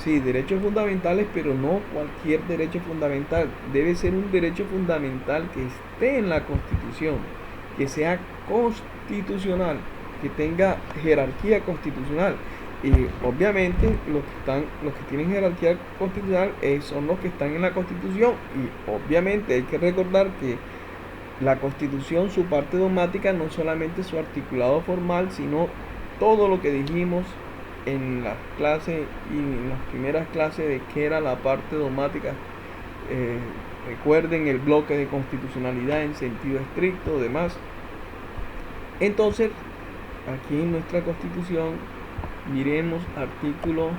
Sí, derechos fundamentales, pero no cualquier derecho fundamental. Debe ser un derecho fundamental que esté en la Constitución, que sea constitucional, que tenga jerarquía constitucional. Y obviamente los que tienen jerarquía constitucional son los que están en la Constitución. Y obviamente hay que recordar que la Constitución, su parte dogmática, no solamente su articulado formal, sino todo lo que dijimos en las clases y en las primeras clases de qué era la parte dogmática. Recuerden el bloque de constitucionalidad en sentido estricto, demás. Entonces, aquí en nuestra Constitución, miremos artículo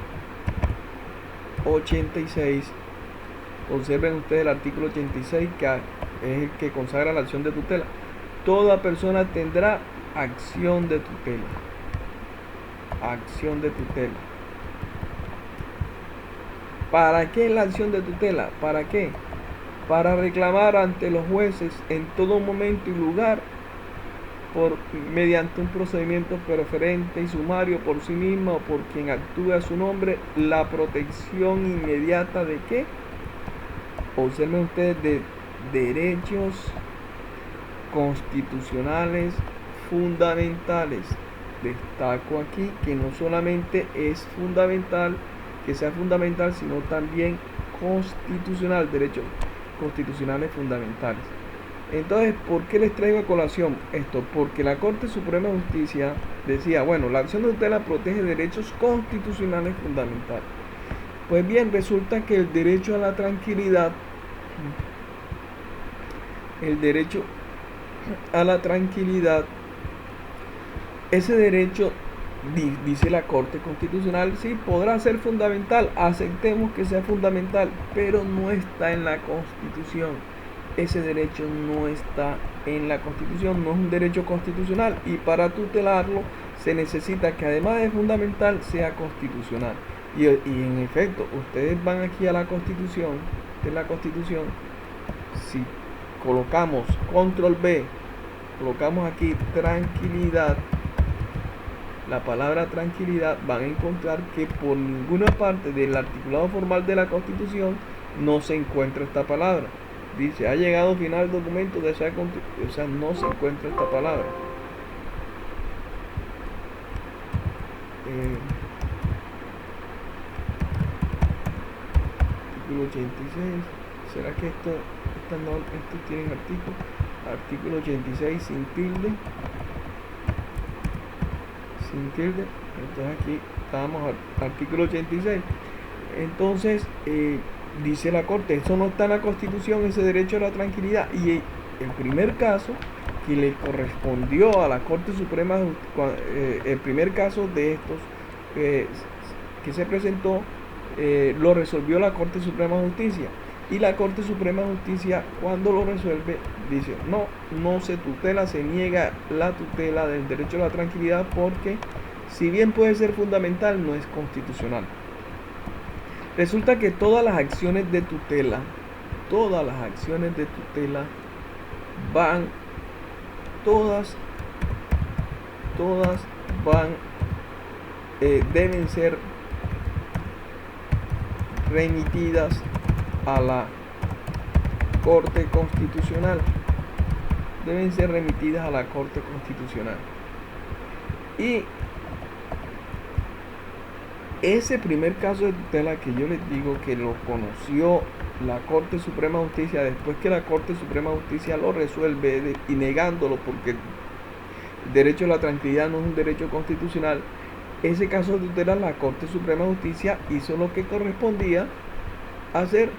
86. Observen ustedes el artículo 86, que es el que consagra la acción de tutela. Toda persona tendrá acción de tutela. Acción de tutela. ¿Para qué la acción de tutela? ¿Para qué? Para reclamar ante los jueces en todo momento y lugar, mediante un procedimiento preferente y sumario por sí misma o por quien actúe a su nombre, la protección inmediata de qué? observen ustedes, de derechos constitucionales fundamentales. Destaco aquí que no solamente es fundamental, que sea fundamental, sino también constitucional, derechos constitucionales fundamentales. Entonces, ¿por qué les traigo a colación esto? Porque la Corte Suprema de Justicia decía, bueno, la acción de tutela protege derechos constitucionales fundamentales. Pues bien, resulta que el derecho a la tranquilidad, ese derecho, dice la Corte Constitucional, sí, podrá ser fundamental, aceptemos que sea fundamental, pero no está en la Constitución. Ese derecho no está en la Constitución, no es un derecho constitucional, y para tutelarlo se necesita que además de fundamental sea constitucional. Y en efecto, ustedes van aquí a la Constitución, si colocamos control B, colocamos aquí tranquilidad, la palabra tranquilidad, van a encontrar que por ninguna parte del articulado formal de la Constitución no se encuentra esta palabra. Dice, ha llegado final el documento de esa Constitución, o sea, no se encuentra esta palabra. Artículo 86, ¿será que estos tienen artículo? Artículo 86 sin tilde. Entonces aquí estamos al artículo 86. Entonces dice la Corte, eso no está en la Constitución, ese derecho a la tranquilidad. Y el primer caso que le correspondió a la Corte Suprema, el primer caso de estos que se presentó, lo resolvió la Corte Suprema de Justicia. Y la Corte Suprema de Justicia, cuando lo resuelve, dice, no se tutela, se niega la tutela del derecho a la tranquilidad, porque si bien puede ser fundamental, no es constitucional. Resulta que todas las acciones de tutela van, deben ser remitidas a la Corte Constitucional. Y ese primer caso de tutela que yo les digo que lo conoció la Corte Suprema de Justicia, después que la Corte Suprema de Justicia lo resuelve y negándolo porque el derecho a la tranquilidad no es un derecho constitucional, ese caso de tutela, la Corte Suprema de Justicia hizo lo que correspondía hacer,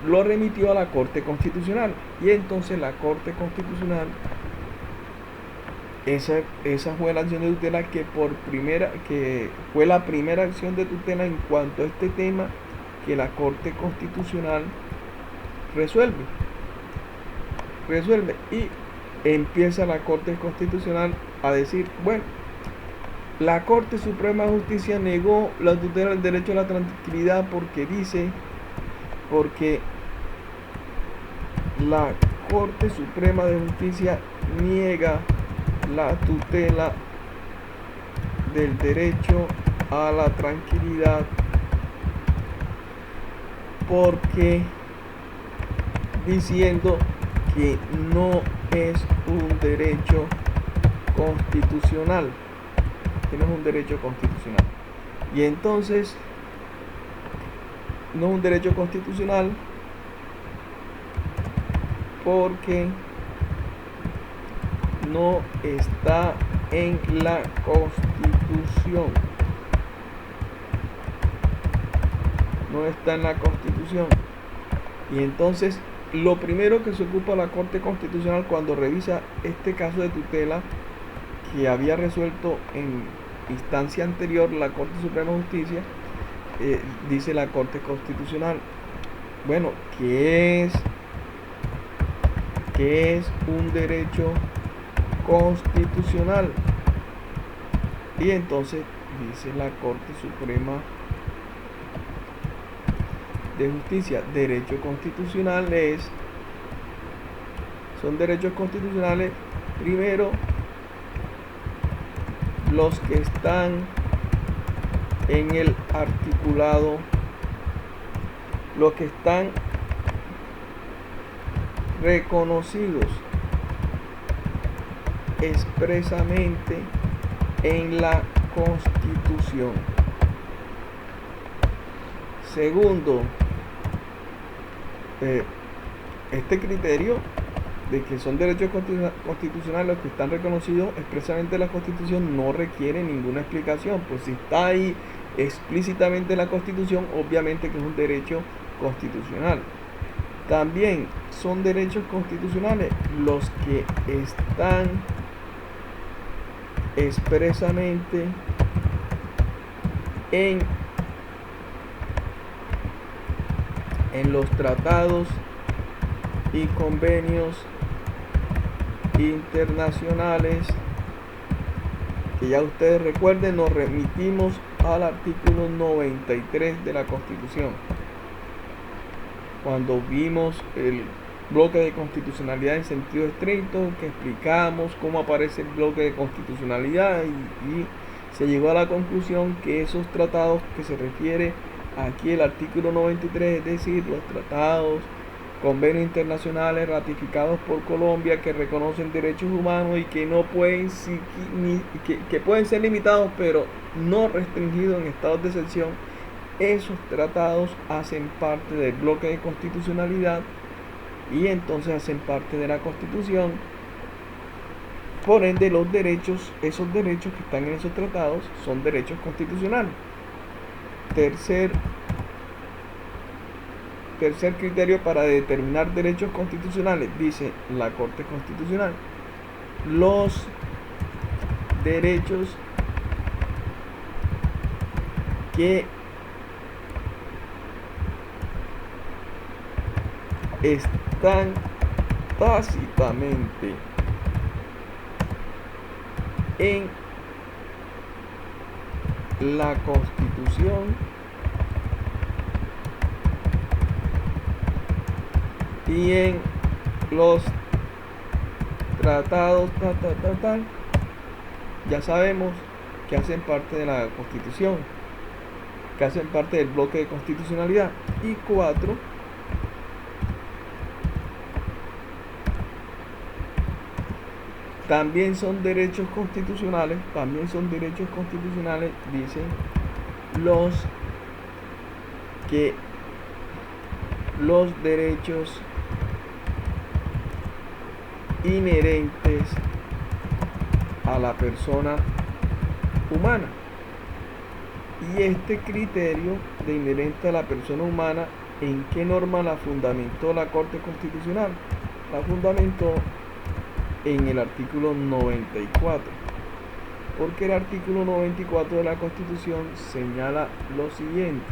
lo remitió a la Corte Constitucional. Y entonces la Corte Constitucional, esa fue la acción de tutela que fue la primera acción de tutela en cuanto a este tema que la Corte Constitucional resuelve. Y empieza la Corte Constitucional a decir, bueno, la Corte Suprema de Justicia negó la tutela del derecho a la tranquilidad porque la Corte Suprema de Justicia niega la tutela del derecho a la tranquilidad porque diciendo que no es un derecho constitucional, y entonces no es un derecho constitucional porque no está en la Constitución. Y entonces lo primero que se ocupa la Corte Constitucional cuando revisa este caso de tutela que había resuelto en instancia anterior la Corte Suprema de Justicia, dice la Corte Constitucional, bueno, ¿qué es un derecho constitucional? Y entonces dice la Corte Suprema de Justicia, derecho constitucional son derechos constitucionales, primero, los que están en el articulado, los que están reconocidos expresamente en la Constitución. Segundo, este criterio de que son derechos constitucionales los que están reconocidos expresamente en la Constitución no requiere ninguna explicación, pues si está ahí explícitamente en la Constitución, obviamente que es un derecho constitucional. También son derechos constitucionales los que están expresamente en los tratados y convenios internacionales, que ya ustedes recuerden, nos remitimos al artículo 93 de la Constitución cuando vimos el bloque de constitucionalidad en sentido estricto, que explicamos cómo aparece el bloque de constitucionalidad y se llegó a la conclusión que esos tratados que se refiere aquí el artículo 93, es decir, los tratados, convenios internacionales ratificados por Colombia que reconocen derechos humanos y que no pueden que pueden ser limitados pero no restringidos en estados de excepción, esos tratados hacen parte del bloque de constitucionalidad y entonces hacen parte de la Constitución. Por ende, esos derechos que están en esos tratados son derechos constitucionales. Tercer criterio para determinar derechos constitucionales, dice la Corte Constitucional: los derechos que están tácitamente en la Constitución y en los tratados ya sabemos que hacen parte de la Constitución, que hacen parte del bloque de constitucionalidad. Y 4, también son derechos constitucionales, dicen los derechos inherentes a la persona humana. Y este criterio de inherente a la persona humana, ¿en qué norma la fundamentó la Corte Constitucional? La fundamentó en el artículo 94, porque el artículo 94 de la Constitución señala lo siguiente.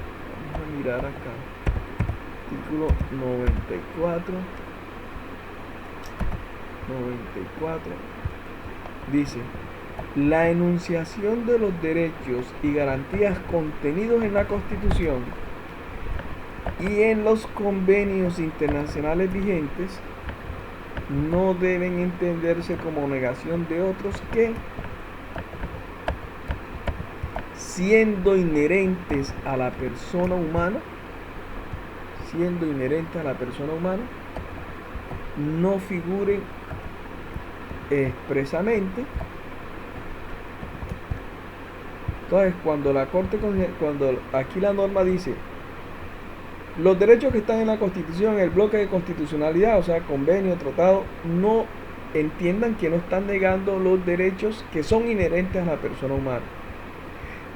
Vamos a mirar acá. Artículo 94 dice: la enunciación de los derechos y garantías contenidos en la Constitución y en los convenios internacionales vigentes no deben entenderse como negación de otros que, siendo inherentes a la persona humana, no figuren expresamente. Entonces, cuando aquí la norma dice los derechos que están en la Constitución, en el bloque de constitucionalidad, o sea, convenio, tratado, no entiendan que no están negando los derechos que son inherentes a la persona humana.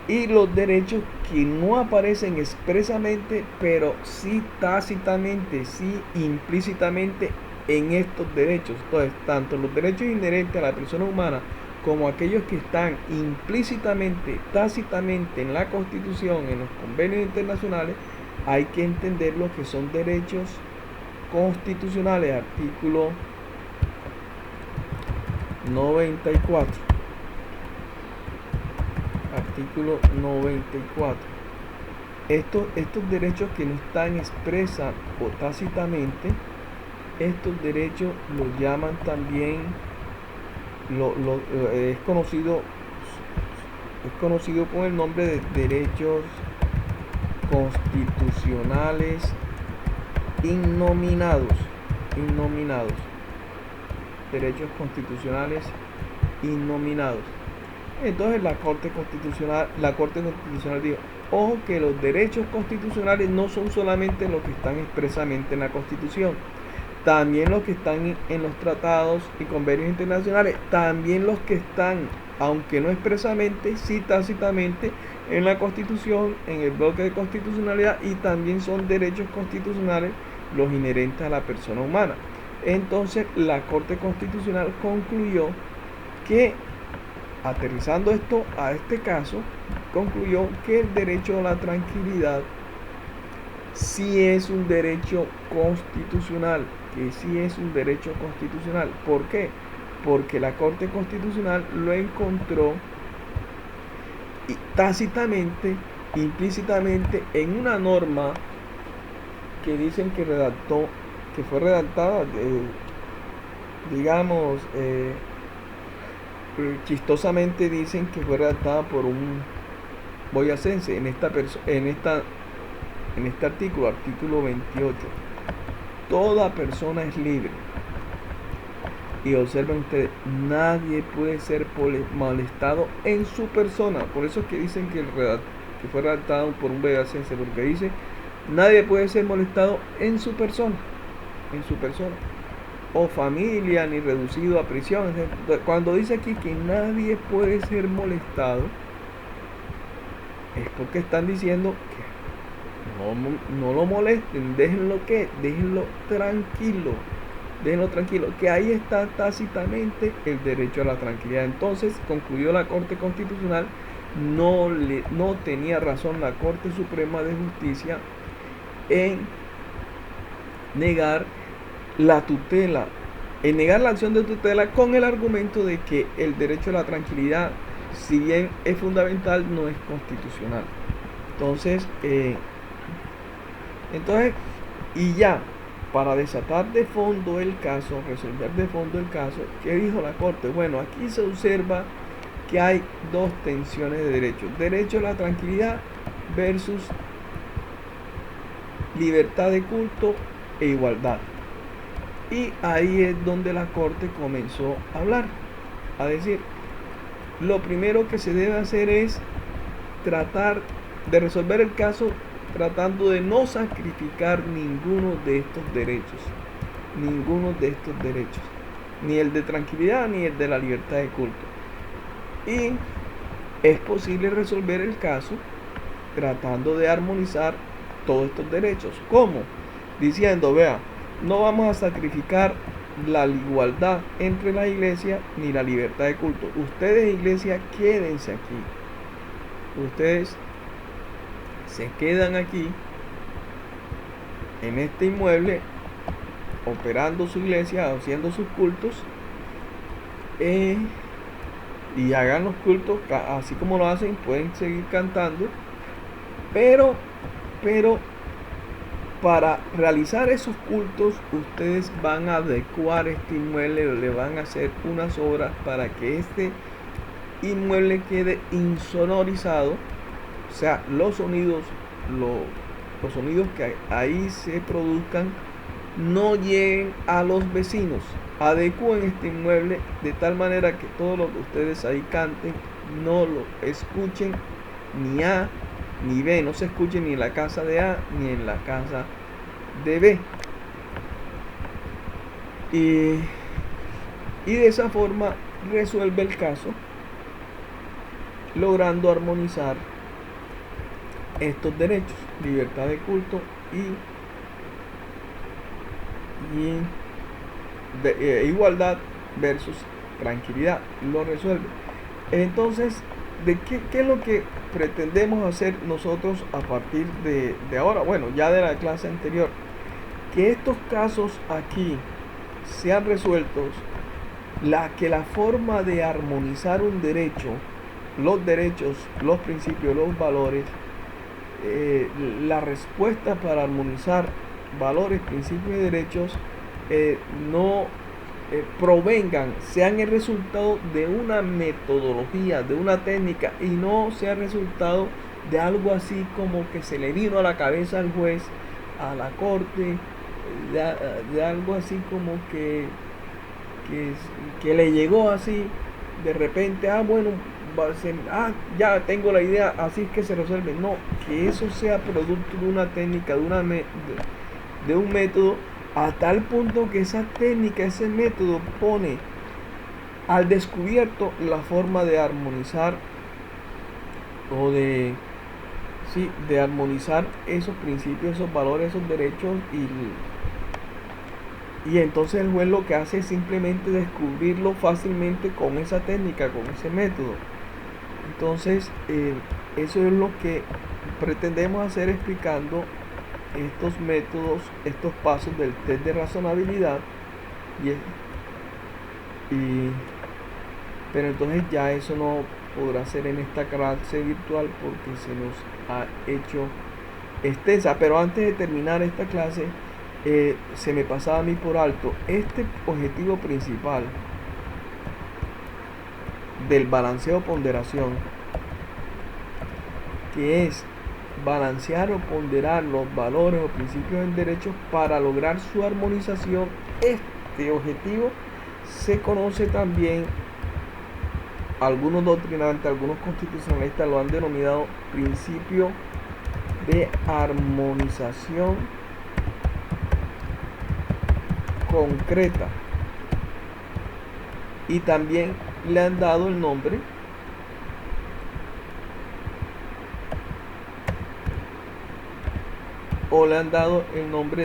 Y los derechos que no aparecen expresamente, pero sí tácitamente, sí implícitamente en estos derechos. Entonces, tanto los derechos inherentes a la persona humana como aquellos que están implícitamente, tácitamente en la Constitución, en los convenios internacionales, hay que entender lo que son derechos constitucionales. Artículo 94. Artículo 94. Estos derechos que no están expresa o tácitamente, estos derechos los llaman también, es conocido con el nombre de derechos constitucionales innominados. innominados. Derechos constitucionales innominados. Entonces la Corte Constitucional dijo, ojo que los derechos constitucionales no son solamente los que están expresamente en la Constitución, también los que están en los tratados y convenios internacionales, también los que están, aunque no expresamente, sí tácitamente, en la Constitución, en el bloque de constitucionalidad, y también son derechos constitucionales los inherentes a la persona humana. Entonces la Corte Constitucional concluyó que, aterrizando esto a este caso, concluyó que el derecho a la tranquilidad sí es un derecho constitucional, que sí es un derecho constitucional. ¿Por qué? Porque la Corte Constitucional lo encontró tácitamente, implícitamente, en una norma que dicen que fue redactada, chistosamente dicen que fue redactada por un boyacense en este artículo 28. Toda persona es libre. Y observen ustedes, nadie puede ser molestado en su persona. Por eso es que dicen que fue redactado por un boyacense, porque dice, nadie puede ser molestado en su persona. O familia, ni reducido a prisión. Cuando dice aquí que nadie puede ser molestado, es porque están diciendo que no lo molesten, déjenlo tranquilo, que ahí está tácitamente el derecho a la tranquilidad. Entonces concluyó la Corte Constitucional, no tenía razón la Corte Suprema de Justicia en negar la tutela, en negar la acción de tutela con el argumento de que el derecho a la tranquilidad, si bien es fundamental, no es constitucional. Entonces, y ya, para desatar de fondo el caso, resolver de fondo el caso, ¿qué dijo la Corte? Bueno, aquí se observa que hay dos tensiones de derechos: derecho a la tranquilidad versus libertad de culto e igualdad. Y ahí es donde la Corte comenzó a hablar, a decir, lo primero que se debe hacer es tratar de resolver el caso tratando de no sacrificar ninguno de estos derechos, ni el de tranquilidad ni el de la libertad de culto. Y es posible resolver el caso tratando de armonizar todos estos derechos. ¿Cómo? Diciendo, vea, no vamos a sacrificar la igualdad entre la iglesia ni la libertad de culto. Ustedes, iglesia, quédense aquí. Ustedes se quedan aquí en este inmueble operando su iglesia, haciendo sus cultos, y hagan los cultos así como lo hacen. Pueden seguir cantando, pero para realizar esos cultos ustedes van a adecuar este inmueble, le van a hacer unas obras para que este inmueble quede insonorizado. O sea, los sonidos que ahí se produzcan no lleguen a los vecinos. Adecúen este inmueble de tal manera que todo lo que ustedes ahí canten no lo escuchen ni A ni B, no se escuchen ni en la casa de A ni en la casa de B. Y de esa forma resuelve el caso, logrando armonizar estos derechos: libertad de culto y igualdad versus tranquilidad. Lo resuelve. Entonces, ¿qué es lo que pretendemos hacer nosotros a partir de ahora? Bueno, ya de la clase anterior, que estos casos aquí sean resueltos, que la forma de armonizar un derecho, los derechos, los principios, los valores, la respuesta para armonizar valores, principios y derechos no provengan, sean el resultado de una metodología, de una técnica, y no sea resultado de algo así como que se le vino a la cabeza al juez, a la corte, de algo así como que, que le llegó así de repente, bueno, ya tengo la idea, así es que se resuelve. No, que eso sea producto de una técnica, de un método, a tal punto que esa técnica, ese método pone al descubierto la forma de armonizar o de armonizar esos principios, esos valores, esos derechos, y entonces el juez lo que hace es simplemente descubrirlo fácilmente con esa técnica, con ese método. Entonces, eso es lo que pretendemos hacer explicando estos métodos, estos pasos del test de razonabilidad. Pero entonces ya eso no podrá ser en esta clase virtual porque se nos ha hecho extensa. Pero antes de terminar esta clase, se me pasaba a mí por alto este objetivo principal del balanceo ponderación, que es balancear o ponderar los valores o principios del derecho para lograr su armonización. Este objetivo se conoce también, algunos doctrinantes, algunos constitucionalistas lo han denominado principio de armonización concreta, y también le han dado el nombre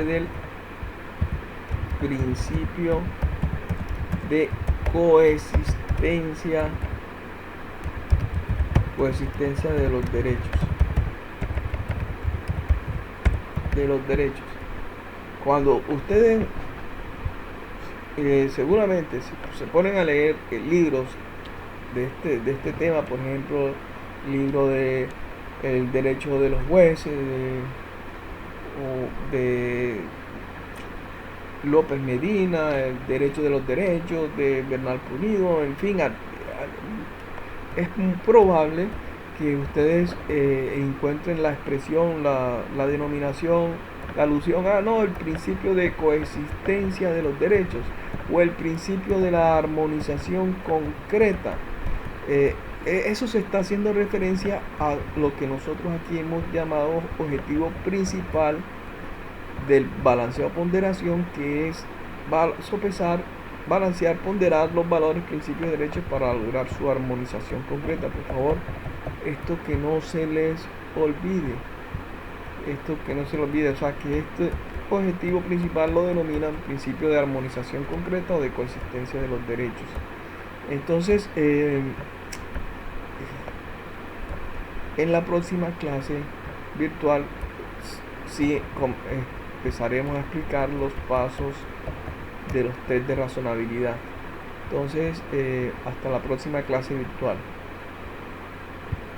del principio de coexistencia de los derechos. Cuando ustedes seguramente se ponen a leer libros de este tema, por ejemplo, libro de el derecho de los jueces, de López Medina, el derecho de los derechos de Bernal Punido, en fin, es probable que ustedes encuentren la expresión, la denominación, la alusión a el principio de coexistencia de los derechos o el principio de la armonización concreta. Eso se está haciendo referencia a lo que nosotros aquí hemos llamado objetivo principal del balanceo ponderación, que es sopesar, balancear, ponderar los valores, principios y derechos para lograr su armonización concreta. Por favor, esto que no se les olvide, o sea, que este objetivo principal lo denominan principio de armonización concreta o de coexistencia de los derechos. Entonces, en la próxima clase virtual sí empezaremos a explicar los pasos de los test de razonabilidad. Entonces, hasta la próxima clase virtual.